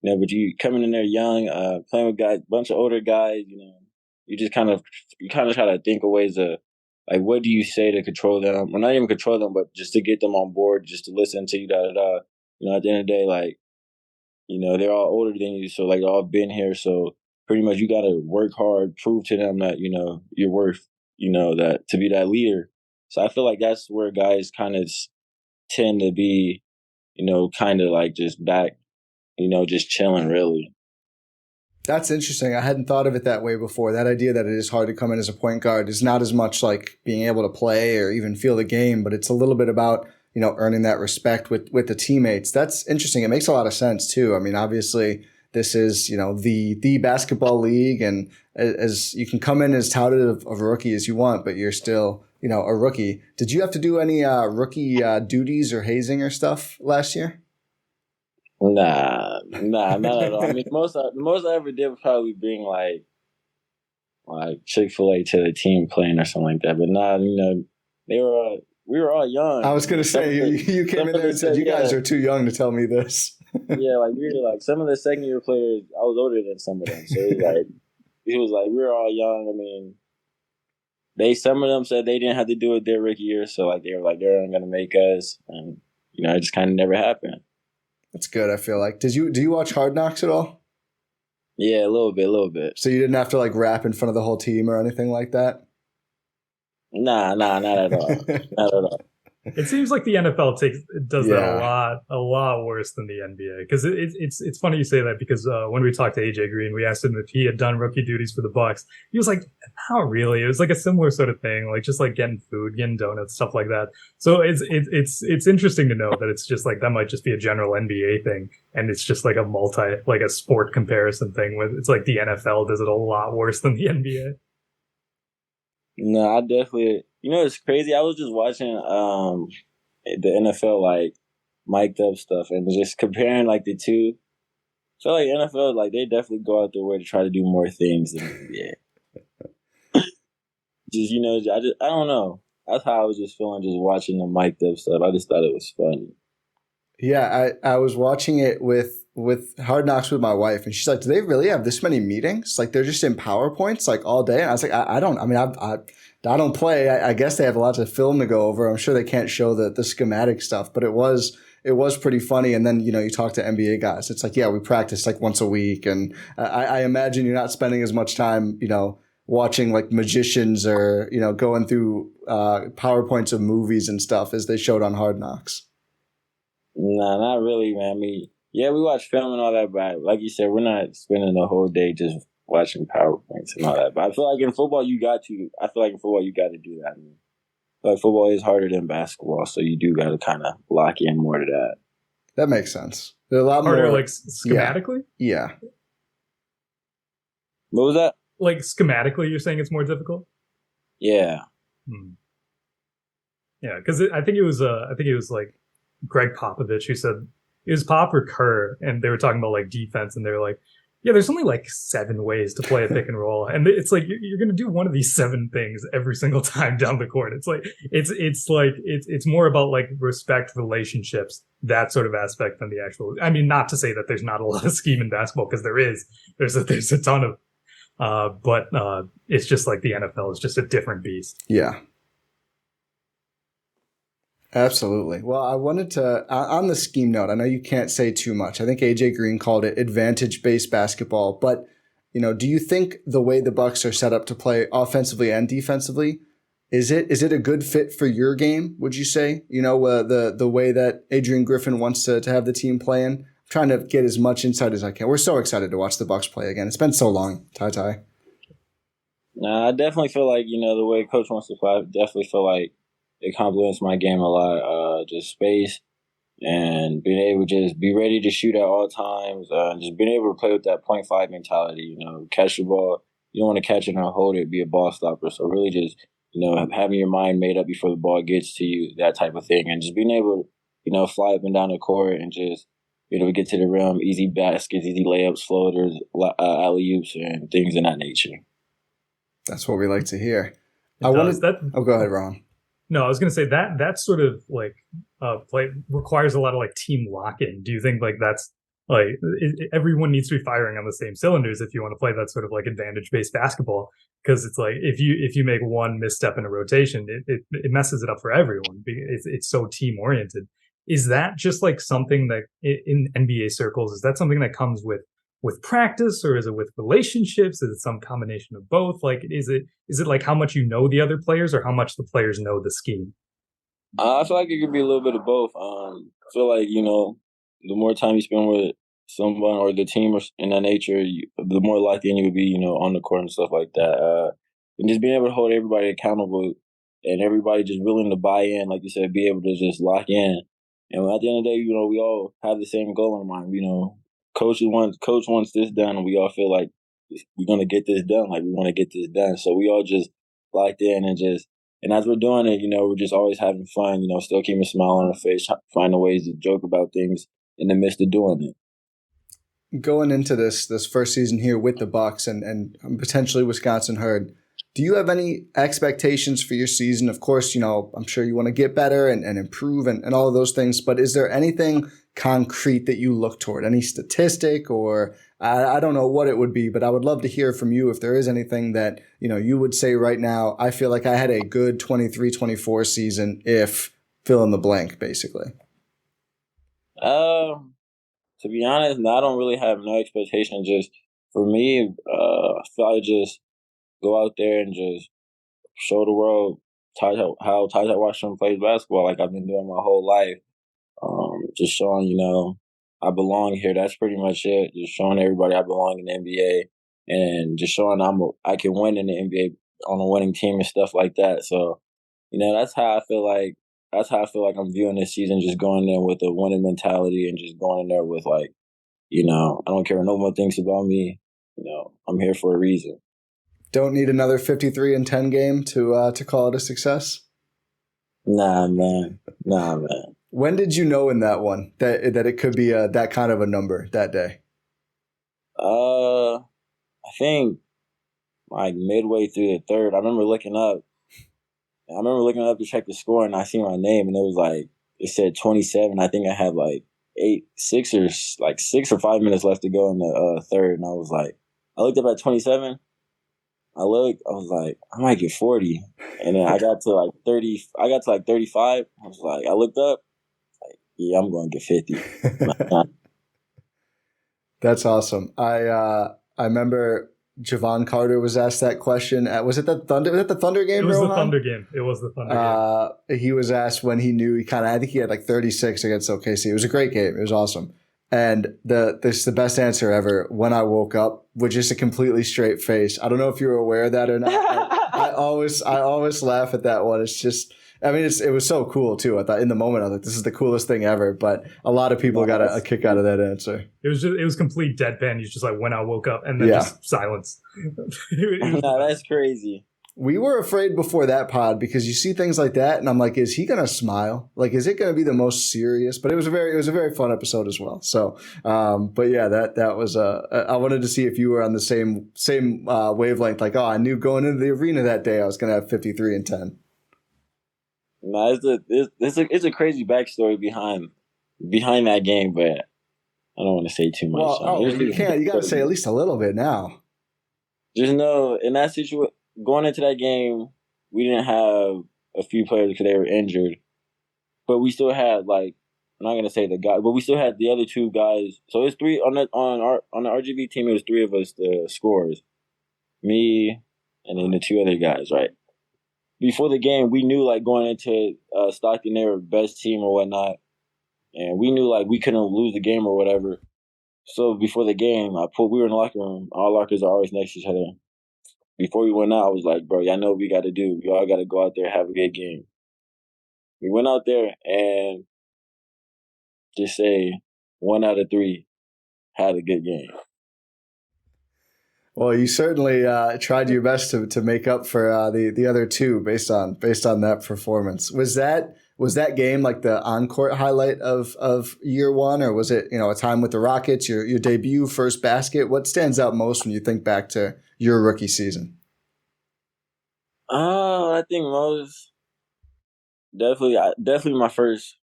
[SPEAKER 3] but you coming in there young, playing with guys, bunch of older guys, you just you kind of try to think of ways to, like, what do you say to control them? Well, not even control them, but just to get them on board, just to listen to you, da da da. At the end of the day, like, they're all older than you, so like they're all been here, so pretty much you got to work hard, prove to them that you're worth, that to be that leader. So I feel like that's where guys kind of tend to be, kind of like just back, just chilling really.
[SPEAKER 1] That's interesting. I hadn't thought of it that way before. That idea that it is hard to come in as a point guard is not as much like being able to play or even feel the game, but it's a little bit about, earning that respect with the teammates. That's interesting. It makes a lot of sense too. I mean, obviously this is, the basketball league, and as you can come in as touted of a rookie as you want, but you're still, a rookie. Did you have to do any rookie duties or hazing or stuff last year?
[SPEAKER 3] Nah, not at all. I mean, the most I ever did was probably bring like Chick-fil-A to the team playing or something like that. But nah, we were all young.
[SPEAKER 1] I was gonna say you came in there and said you guys are too young to tell me this.
[SPEAKER 3] Yeah, like we were like some of the second year players. I was older than some of them, so it was like we were all young. I mean, some of them said they didn't have to do it their rookie year, so like they were like they're not gonna make us, and it just kind of never happened.
[SPEAKER 1] That's good. I feel like. Do you watch Hard Knocks at all?
[SPEAKER 3] Yeah, a little bit.
[SPEAKER 1] So you didn't have to like rap in front of the whole team or anything like that?
[SPEAKER 3] Nah, not at all. Not at all.
[SPEAKER 2] It seems like the NFL does that a lot worse than the NBA. Because it's funny you say that, because when we talked to AJ Green, we asked him if he had done rookie duties for the Bucks. He was like, "Not really." It was like a similar sort of thing, like just like getting food, getting donuts, stuff like that. So it's interesting to know that it's just like that might just be a general NBA thing, and it's just like a sport comparison thing. With it's like the NFL does it a lot worse than the NBA.
[SPEAKER 3] No, I definitely. It's crazy. I was just watching the NFL like mic'd up stuff and just comparing like the two. So like NFL, like they definitely go out their way to try to do more things than NBA. I don't know. That's how I was just feeling just watching the mic'd up stuff. I just thought it was funny.
[SPEAKER 1] Yeah, I was watching it with Hard Knocks with my wife, and she's like, "Do they really have this many meetings? Like they're just in PowerPoints like all day?" And I was like, "I don't. I mean, I don't play. I guess they have lots of film to go over. I'm sure they can't show the schematic stuff, but it was pretty funny." And then you talk to NBA guys. It's like, yeah, we practice like once a week, and I imagine you're not spending as much time watching like magicians or going through PowerPoints of movies and stuff as they showed on Hard Knocks.
[SPEAKER 3] Nah, not really, man. I mean, yeah, we watch film and all that, but like you said, we're not spending the whole day just watching PowerPoints and all that. But I feel like in football, you got to do that. I mean, like football is harder than basketball, so you do got to kind of lock in more to that.
[SPEAKER 1] That makes sense. They're a lot
[SPEAKER 2] harder,
[SPEAKER 1] more
[SPEAKER 2] like schematically.
[SPEAKER 1] Yeah.
[SPEAKER 3] What was that?
[SPEAKER 2] Like schematically, you're saying it's more difficult?
[SPEAKER 3] Yeah.
[SPEAKER 2] Yeah, because I think it was like Greg Popovich who said, it was Pop or Kerr, and they were talking about like defense, and they were like, yeah, there's only like 7 ways to play a pick and roll, and it's like you're going to do one of these 7 things every single time down the court. It's like it's more about like respect, relationships, that sort of aspect than the actual. I mean, not to say that there's not a lot of scheme in basketball, because there's a ton of, but it's just like the NFL is just a different beast.
[SPEAKER 1] Yeah. Absolutely. Well, I wanted to, on the scheme note, I know you can't say too much. I think AJ Green called it advantage-based basketball, but, do you think the way the Bucks are set up to play offensively and defensively, is it a good fit for your game, would you say? The way that Adrian Griffin wants to have the team playing? I'm trying to get as much insight as I can. We're so excited to watch the Bucks play again. It's been so long, TyTy.
[SPEAKER 3] Nah, I definitely feel like, the way Coach wants to play, I definitely feel like it complements my game a lot. Just space and being able to just be ready to shoot at all times. Just being able to play with that 0.5 mentality. Catch the ball. You don't want to catch it and hold it. Be a ball stopper. So really, just having your mind made up before the ball gets to you. That type of thing, and just being able to fly up and down the court and just get to the rim. Easy baskets, easy layups, floaters, alley-oops, and things of that nature.
[SPEAKER 1] That's what we like to hear.
[SPEAKER 2] Go
[SPEAKER 1] ahead, Ron.
[SPEAKER 2] No, I was going to say that sort of like play requires a lot of like team lock-in. Do you think like that's like everyone needs to be firing on the same cylinders if you want to play that sort of like advantage-based basketball? Because it's like if you make one misstep in a rotation, it messes it up for everyone. It's so team-oriented. Is that just like something that in NBA circles, is that something that comes with practice, or is it with relationships? Is it some combination of both? Like, is it like how much you know the other players, or how much the players know the scheme?
[SPEAKER 3] I feel like it could be a little bit of both. I feel like, the more time you spend with someone or the team or in that nature, the more likely you would be, on the court and stuff like that. And just being able to hold everybody accountable and everybody just willing to buy in, like you said, be able to just lock in. And at the end of the day, we all have the same goal in mind. Coach wants this done, and we all feel like we're gonna get this done. Like we want to get this done, so we all just locked in and as we're doing it, we're just always having fun. Still keeping a smile on our face, finding ways to joke about things in the midst of doing it.
[SPEAKER 1] Going into this first season here with the Bucks and potentially Wisconsin Herd, do you have any expectations for your season? Of course, I'm sure you want to get better and improve and all of those things, but is there anything concrete that you look toward? Any statistic or I don't know what it would be, but I would love to hear from you if there is anything that, you would say right now, I feel like I had a good 23-24 season if fill in the blank, basically.
[SPEAKER 3] To be honest, no, I don't really have no expectation. Just for me, I feel like just go out there and just show the world how TyTy Washington plays basketball, like I've been doing my whole life. Just showing, I belong here. That's pretty much it. Just showing everybody I belong in the NBA, and just showing I can win in the NBA on a winning team and stuff like that. So, that's how I feel like. That's how I feel like I'm viewing this season. Just going there with a winning mentality and just going in there with I don't care what no one thinks about me. I'm here for a reason.
[SPEAKER 1] Don't need another 53-10 game to call it a success?
[SPEAKER 3] Nah, man.
[SPEAKER 1] When did you know in that one that it could be that kind of a number that day?
[SPEAKER 3] I think like midway through the third. I remember looking up to check the score, and I seen my name, and it said 27. I think I had 6 or 5 minutes left to go in the third, and I looked up at 27. I was like, I might get 40, and then I got to 30. I got to 35. I was like, I looked up, yeah, I'm going to get 50.
[SPEAKER 1] That's awesome. I remember Javon Carter was asked that question. Was it the Thunder? Was it the Thunder game?
[SPEAKER 2] It was
[SPEAKER 1] Rohan?
[SPEAKER 2] the Thunder game. It was the Thunder game.
[SPEAKER 1] He was asked when he knew I think he had 36 against OKC. It was a great game. It was awesome. And this is the best answer ever. When I woke up with just a completely straight face. I don't know if you were aware of that or not. I always laugh at that one. It's just, it was so cool too. I thought in the moment I was like, this is the coolest thing ever. But a lot of people got a kick out of that answer.
[SPEAKER 2] It was complete deadpan. He's just like, when I woke up, and then just silence.
[SPEAKER 3] No, that's crazy.
[SPEAKER 1] We were afraid before that pod because you see things like that, and I'm like, is he gonna smile? Is it gonna be the most serious? But it was a very fun episode as well. So, but yeah, that was I wanted to see if you were on the same wavelength. I knew going into the arena that day I was gonna have 53-10.
[SPEAKER 3] No, it's a crazy backstory behind that game, but I don't want to say too much.
[SPEAKER 1] Well, you can't. You got to say at least a little bit now.
[SPEAKER 3] Just know in that situation, going into that game, we didn't have a few players because they were injured, but we still had I'm not gonna say the guy, but we still had the other two guys. So it's three on the RGV team. It was three of us, the scorers, me, and then the two other guys. Right before the game, we knew going into Stockton, they were best team or whatnot, and we knew we couldn't lose the game or whatever. So before the game, we were in the locker room. Our lockers are always next to each other. Before we went out, I was like, bro, y'all know what we got to do. We all got to go out there and have a good game. We went out there and just say 1 out of 3 had a good game.
[SPEAKER 1] Well, you certainly tried your best to make up for the other two based on that performance. Was that game the on-court highlight of year one, or was it a time with the Rockets, your debut, first basket? What stands out most when you think back to your rookie season?
[SPEAKER 3] I think most definitely my first.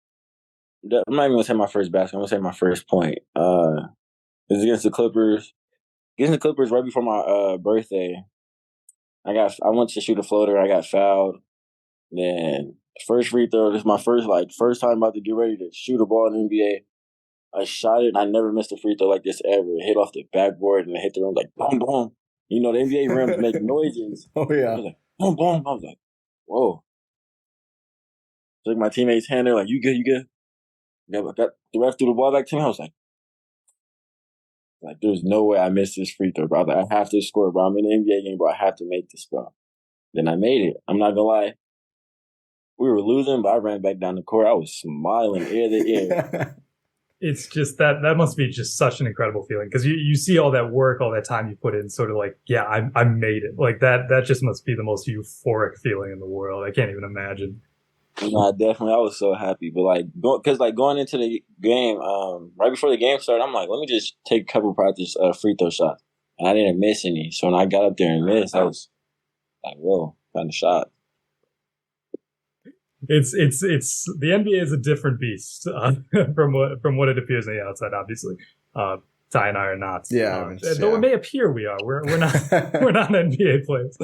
[SPEAKER 3] I'm not even gonna say my first basket. I'm gonna say my first point. It was against the Clippers. Against the Clippers right before my birthday. I went to shoot a floater. I got fouled. Then first free throw. This is my first time about to get ready to shoot a ball in the NBA. I shot it, and I never missed a free throw like this ever. It hit off the backboard, and it hit the rim boom, boom. The NBA rims make noises.
[SPEAKER 1] Oh, yeah.
[SPEAKER 3] I was boom, boom. I was like, whoa. Took my teammate's hand. They're like, you good? Yeah, I got the ref threw the ball back to me. I was like, Like, there's no way I missed this free throw, bro. I was like, I have to score, bro. I'm in an NBA game, bro. I have to make this, bro. Then I made it. I'm not gonna lie. We were losing, but I ran back down the court. I was smiling ear to ear.
[SPEAKER 2] It's just that must be just such an incredible feeling, because you see all that work, all that time you put in, sort of like, yeah, I made it. Like that just must be the most euphoric feeling in the world. I can't even imagine.
[SPEAKER 3] No, definitely, I was so happy. But like, because like going into the game, right before the game started, I'm like, let me just take a couple practice free throw shots, and I didn't miss any. So when I got up there and missed, I was like, whoa, kind of shocked.
[SPEAKER 2] It's the NBA is a different beast from what it appears on the outside. Obviously, Ty and I are not.
[SPEAKER 1] Yeah,
[SPEAKER 2] though it may appear we are. We're not. We're not NBA players.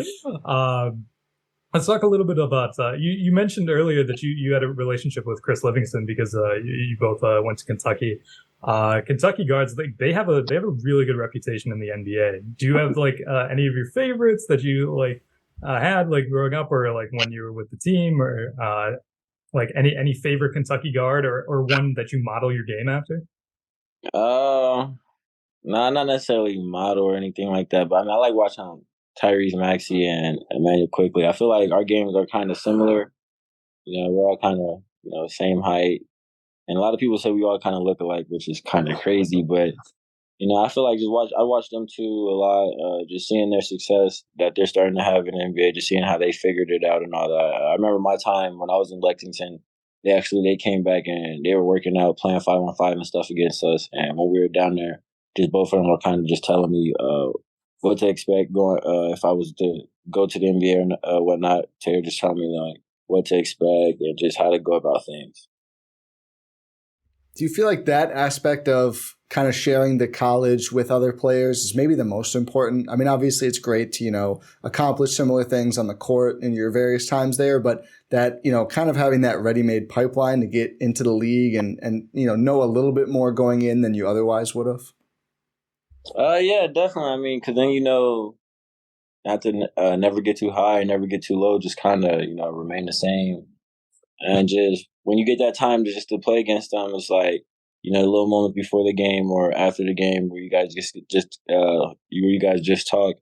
[SPEAKER 2] Let's talk a little bit about you mentioned earlier that you had a relationship with Chris Livingston because you both went to Kentucky. Kentucky guards, they have a really good reputation in the NBA. Do you have like any of your favorites that you like had like growing up, or like when you were with the team, or like any favorite Kentucky guard, or one that you model your game after?
[SPEAKER 3] Nah, not necessarily model or anything like that, but I mean, I like watching Tyrese Maxey and Emmanuel Quickly. I feel like our games are kind of similar. You know, we're all kind of, same height. And a lot of people say we all kind of look alike, which is kind of crazy. But, I feel like I watch them too a lot, just seeing their success that they're starting to have in the NBA, just seeing how they figured it out and all that. I remember my time when I was in Lexington, they came back and they were working out, playing 5-on-5 and stuff against us. And when we were down there, just both of them were kind of just telling me what to expect going if I was to go to the NBA or whatnot. They were just telling me like what to expect and just how to go about things.
[SPEAKER 1] Do you feel like that aspect of kind of sharing the college with other players is maybe the most important? I mean, obviously it's great to, accomplish similar things on the court in your various times there, but that, kind of having that ready-made pipeline to get into the league and know a little bit more going in than you otherwise would have?
[SPEAKER 3] Yeah, definitely. I mean, because then not to never get too high, never get too low, just kind of remain the same, and just when you get that time to play against them, it's like a little moment before the game or after the game where you guys you guys just talk,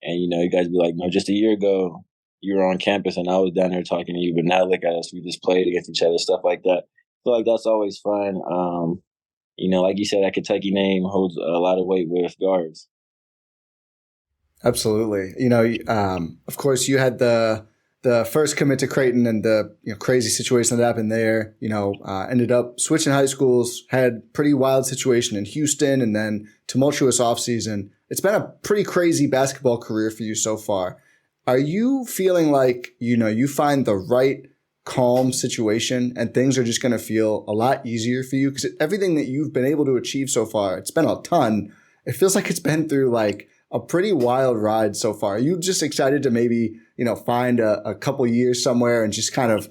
[SPEAKER 3] and you guys be like, no, just a year ago you were on campus and I was down there talking to you, but now look at us, we just played against each other, stuff like that. I feel like that's always fun. Like you said, that Kentucky name holds a lot of weight with guards.
[SPEAKER 1] Absolutely. Of course, you had the first commit to Creighton and the crazy situation that happened there. Ended up switching high schools, had pretty wild situation in Houston, and then tumultuous offseason. It's been a pretty crazy basketball career for you so far. Are you feeling like you find the right calm situation and things are just going to feel a lot easier for you? Because everything that you've been able to achieve so far, it's been a ton. It feels like it's been through like a pretty wild ride so far. Are you just excited to maybe, find a couple years somewhere and just kind of,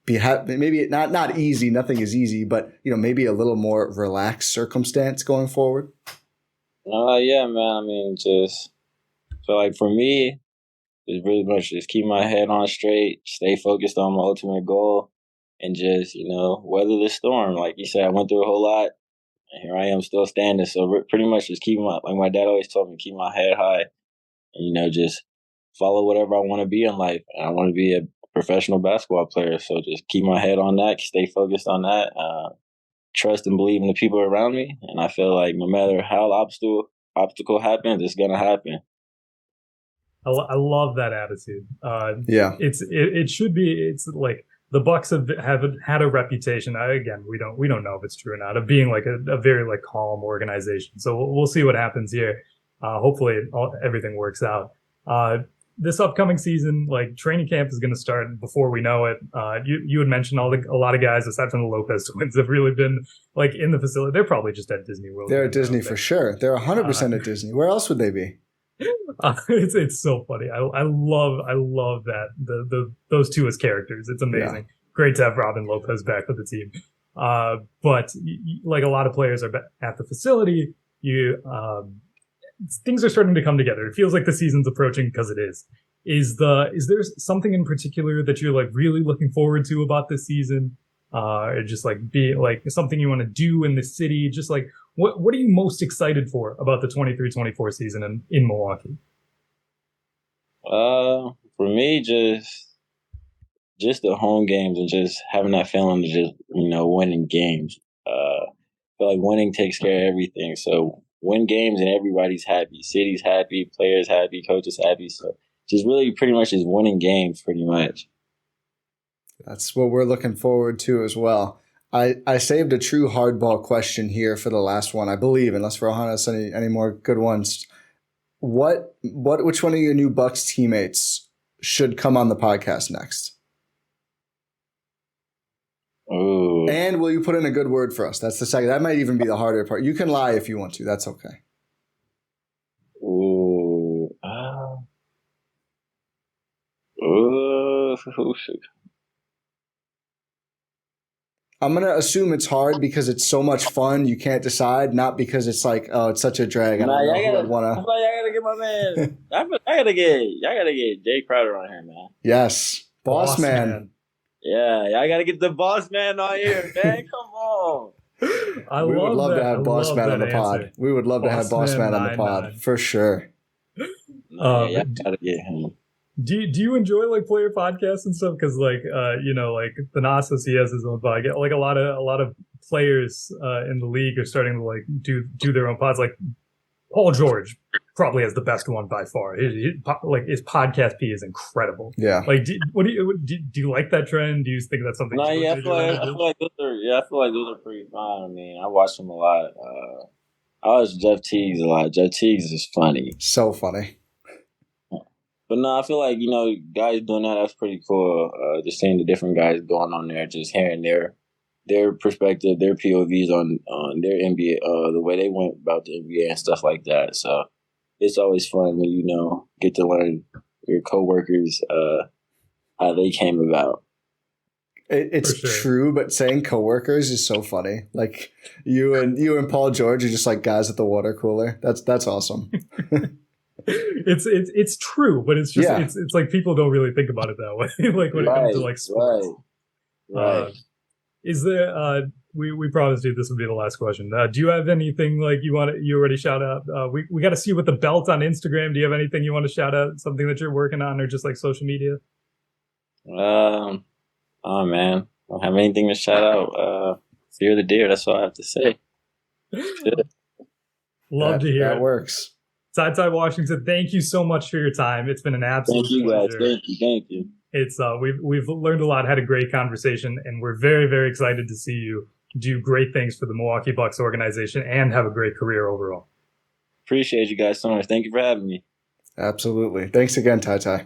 [SPEAKER 1] be maybe not easy, nothing is easy, but, maybe a little more relaxed circumstance going forward?
[SPEAKER 3] Yeah, man. I mean, just feel like for me, it's really much just keep my head on straight, stay focused on my ultimate goal, and just, weather the storm. Like you said, I went through a whole lot, and here I am still standing. So pretty much just like my dad always told me, keep my head high, and, just follow whatever I want to be in life. And I want to be a professional basketball player. So just keep my head on that, stay focused on that, trust and believe in the people around me. And I feel like no matter how obstacle happens, it's going to happen.
[SPEAKER 2] I love that attitude.
[SPEAKER 1] Yeah,
[SPEAKER 2] it should be. It's like the Bucks have had a reputation. Again, we don't know if it's true or not, of being like a very like calm organization. So we'll see what happens here. Hopefully everything works out. This upcoming season, like training camp is going to start before we know it. You had mentioned a lot of guys aside from the Lopez twins have really been like in the facility. They're probably just at Disney World.
[SPEAKER 1] They're at Disney for sure. They're 100% at Disney. Where else would they be?
[SPEAKER 2] It's so funny. I love that those two as characters. It's amazing. Yeah. Great to have Robin Lopez back with the team. But like a lot of players are at the facility. Things are starting to come together. It feels like the season's approaching because it is. Is there something in particular that you're like really looking forward to about this season? or just like be like something you want to do in the city? Just like what are you most excited for about the 23-24 season in Milwaukee?
[SPEAKER 3] For me, just the home games and just having that feeling of just, winning games. I feel like winning takes care of everything. So win games and everybody's happy. City's happy, players happy, coaches happy. So just really pretty much is winning games pretty much.
[SPEAKER 1] That's what we're looking forward to as well. I saved a true hardball question here for the last one, I believe, unless Rohan has any more good ones. Which one of your new Bucks teammates should come on the podcast next?
[SPEAKER 3] Ooh.
[SPEAKER 1] And will you put in a good word for us? That's the second. That might even be the harder part. You can lie if you want to. That's okay.
[SPEAKER 3] Ooh. Who should?
[SPEAKER 1] I'm going to assume it's hard because it's so much fun. You can't decide, not because it's like, oh, it's such a drag. I don't know who I'd want to.
[SPEAKER 3] I gotta get my man. I gotta get Jay Crowder on here, man.
[SPEAKER 1] Yes. Boss man.
[SPEAKER 3] Yeah, I gotta get the boss man on here, man. Come on.
[SPEAKER 1] We would love to have boss man on the pod. We would love to have boss man on the pod for sure.
[SPEAKER 3] I gotta get him.
[SPEAKER 2] Do you enjoy like player podcasts and stuff? Because like like Thanasis, he has his own podcast. Like a lot of players in the league are starting to like do their own pods. Like Paul George probably has the best one by far. His podcast P is incredible.
[SPEAKER 1] Yeah.
[SPEAKER 2] Like, do you like that trend? Do you think that's something?
[SPEAKER 3] I feel like those are pretty fun. I mean, I watch them a lot. I watch Jeff Teagues a lot. Jeff Teagues is funny.
[SPEAKER 1] So funny.
[SPEAKER 3] But no, I feel like, guys doing that's pretty cool. Just seeing the different guys going on there, just hearing their perspective, their POVs on their NBA, the way they went about the NBA and stuff like that. So it's always fun when get to learn your coworkers how they came about.
[SPEAKER 1] It's true, but saying coworkers is so funny. Like you and Paul George are just like guys at the water cooler. That's awesome.
[SPEAKER 2] It's true, but it's just it's like people don't really think about it that way. Like when it comes to like sports.
[SPEAKER 3] Right.
[SPEAKER 2] Is there we promised you this would be the last question. Do you have anything like you already shout out? We got to see you with the belt on Instagram. Do you have anything you want to shout out? Something that you're working on, or just like social media?
[SPEAKER 3] Oh man, I don't have anything to shout out. Fear the deer. That's all I have to say.
[SPEAKER 2] Love to hear
[SPEAKER 1] that
[SPEAKER 2] it.
[SPEAKER 1] Works.
[SPEAKER 2] TyTy Washington, thank you so much for your time. It's been an absolute pleasure.
[SPEAKER 3] Thank you.
[SPEAKER 2] It's we've learned a lot, had a great conversation, and we're very, very excited to see you do great things for the Milwaukee Bucks organization and have a great career overall.
[SPEAKER 3] Appreciate you guys so much. Thank you for having me.
[SPEAKER 1] Absolutely. Thanks again, TyTy.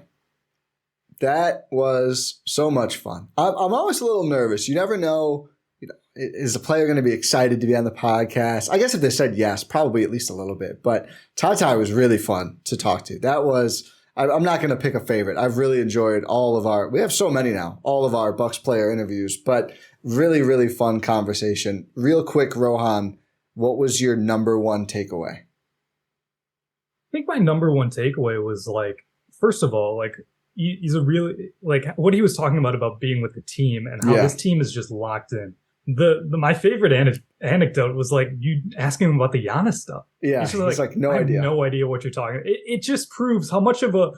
[SPEAKER 1] That was so much fun. I'm always a little nervous. You never know. Is the player going to be excited to be on the podcast? I guess if they said yes, probably at least a little bit. But TyTy was really fun to talk to. That was, I'm not going to pick a favorite. I've really enjoyed we have so many now, all of our Bucks player interviews, but really, really fun conversation. Real quick, Rohan, what was your number one takeaway?
[SPEAKER 2] I think my number one takeaway was like, first of all, like he's a really, like what he was talking about being with the team and how this team is just locked in. My favorite anecdote was like you asking him about the Giannis stuff.
[SPEAKER 1] Yeah, he's like no idea.
[SPEAKER 2] I have no idea what you're talking. It just proves how much of a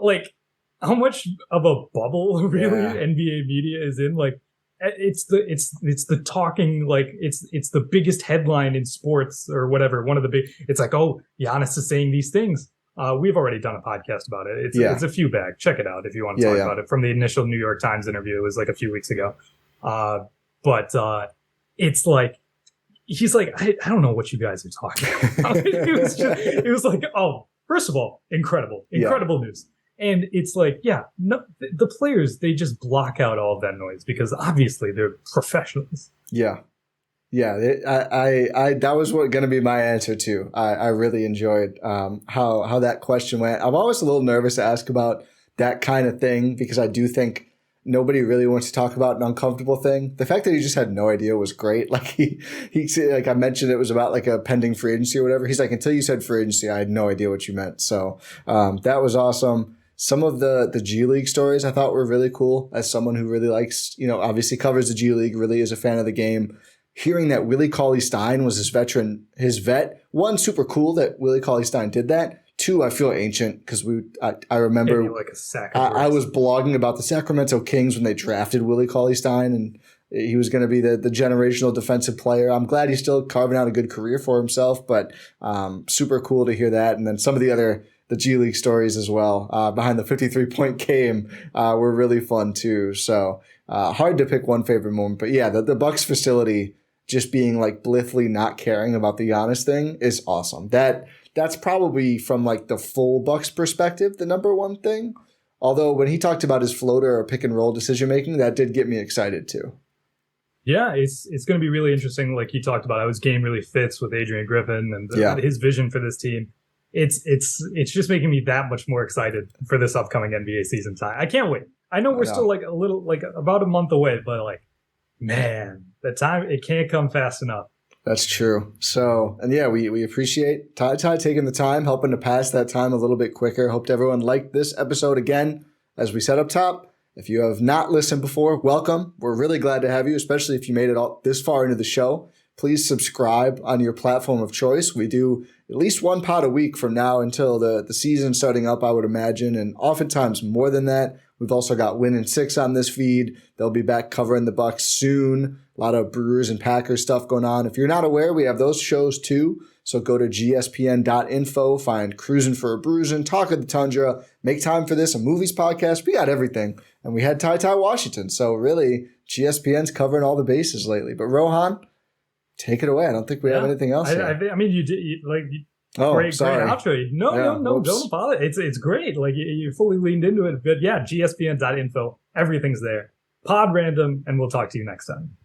[SPEAKER 2] bubble really NBA media is in. Like it's the talking, like it's the biggest headline in sports or whatever. One of the big. It's like, oh, Giannis is saying these things. We've already done a podcast about it. It's a few back. Check it out if you want to talk about it. From the initial New York Times interview, it was like a few weeks ago. But it's like, he's like, I don't know what you guys are talking about. It was like, oh, first of all, incredible news. And it's like, the players, they just block out all of that noise because obviously they're professionals.
[SPEAKER 1] Yeah. Yeah. I that was going to be my answer too. I really enjoyed how that question went. I'm always a little nervous to ask about that kind of thing because I do think nobody really wants to talk about an uncomfortable thing. The fact that he just had no idea was great. Like he like I mentioned, it was about like a pending free agency or whatever. He's like, until you said free agency, I had no idea what you meant. So that was awesome. Some of the G League stories I thought were really cool. As someone who really likes, obviously covers the G League, really is a fan of the game. Hearing that Willie Cauley-Stein was his vet. One, super cool that Willie Cauley-Stein did that. Two, I feel ancient because I remember
[SPEAKER 2] like a sack
[SPEAKER 1] I was blogging about the Sacramento Kings when they drafted Willie Cauley-Stein, and he was going to be the generational defensive player. I'm glad he's still carving out a good career for himself, but super cool to hear that. And then some of the G League stories as well behind the 53-point game were really fun too. So hard to pick one favorite moment, but yeah, the Bucks facility just being like blithely not caring about the Giannis thing is awesome. That's probably from like the full Bucks perspective, the number one thing. Although when he talked about his floater or pick and roll decision making, that did get me excited too.
[SPEAKER 2] Yeah, it's going to be really interesting. Like he talked about, how his game really fits with Adrian Griffin and his vision for this team. It's just making me that much more excited for this upcoming NBA season. I can't wait. I know we're still like about a month away, but like, man, the time, it can't come fast enough.
[SPEAKER 1] That's true. So, and yeah, we appreciate TyTy taking the time, helping to pass that time a little bit quicker. Hope everyone liked this episode again. As we said up top, if you have not listened before, welcome. We're really glad to have you, especially if you made it all this far into the show. Please subscribe on your platform of choice. We do at least one pod a week from now until the season starting up, I would imagine, and oftentimes more than that. We've also got Win in 6 on this feed. They'll be back covering the Bucks soon. A lot of Brewers and Packers stuff going on. If you're not aware, we have those shows too. So go to gspn.info, find Cruising for a Bruisin', Talk of the Tundra, Make Time for This, a movies podcast. We got everything. And we had TyTy Washington. So really, GSPN's covering all the bases lately. But Rohan, take it away. I don't think we have anything else.
[SPEAKER 2] I mean, you did great outro. No, don't apologize. It's great. Like you fully leaned into it. But yeah, gspn.info. Everything's there. Pod random, and we'll talk to you next time.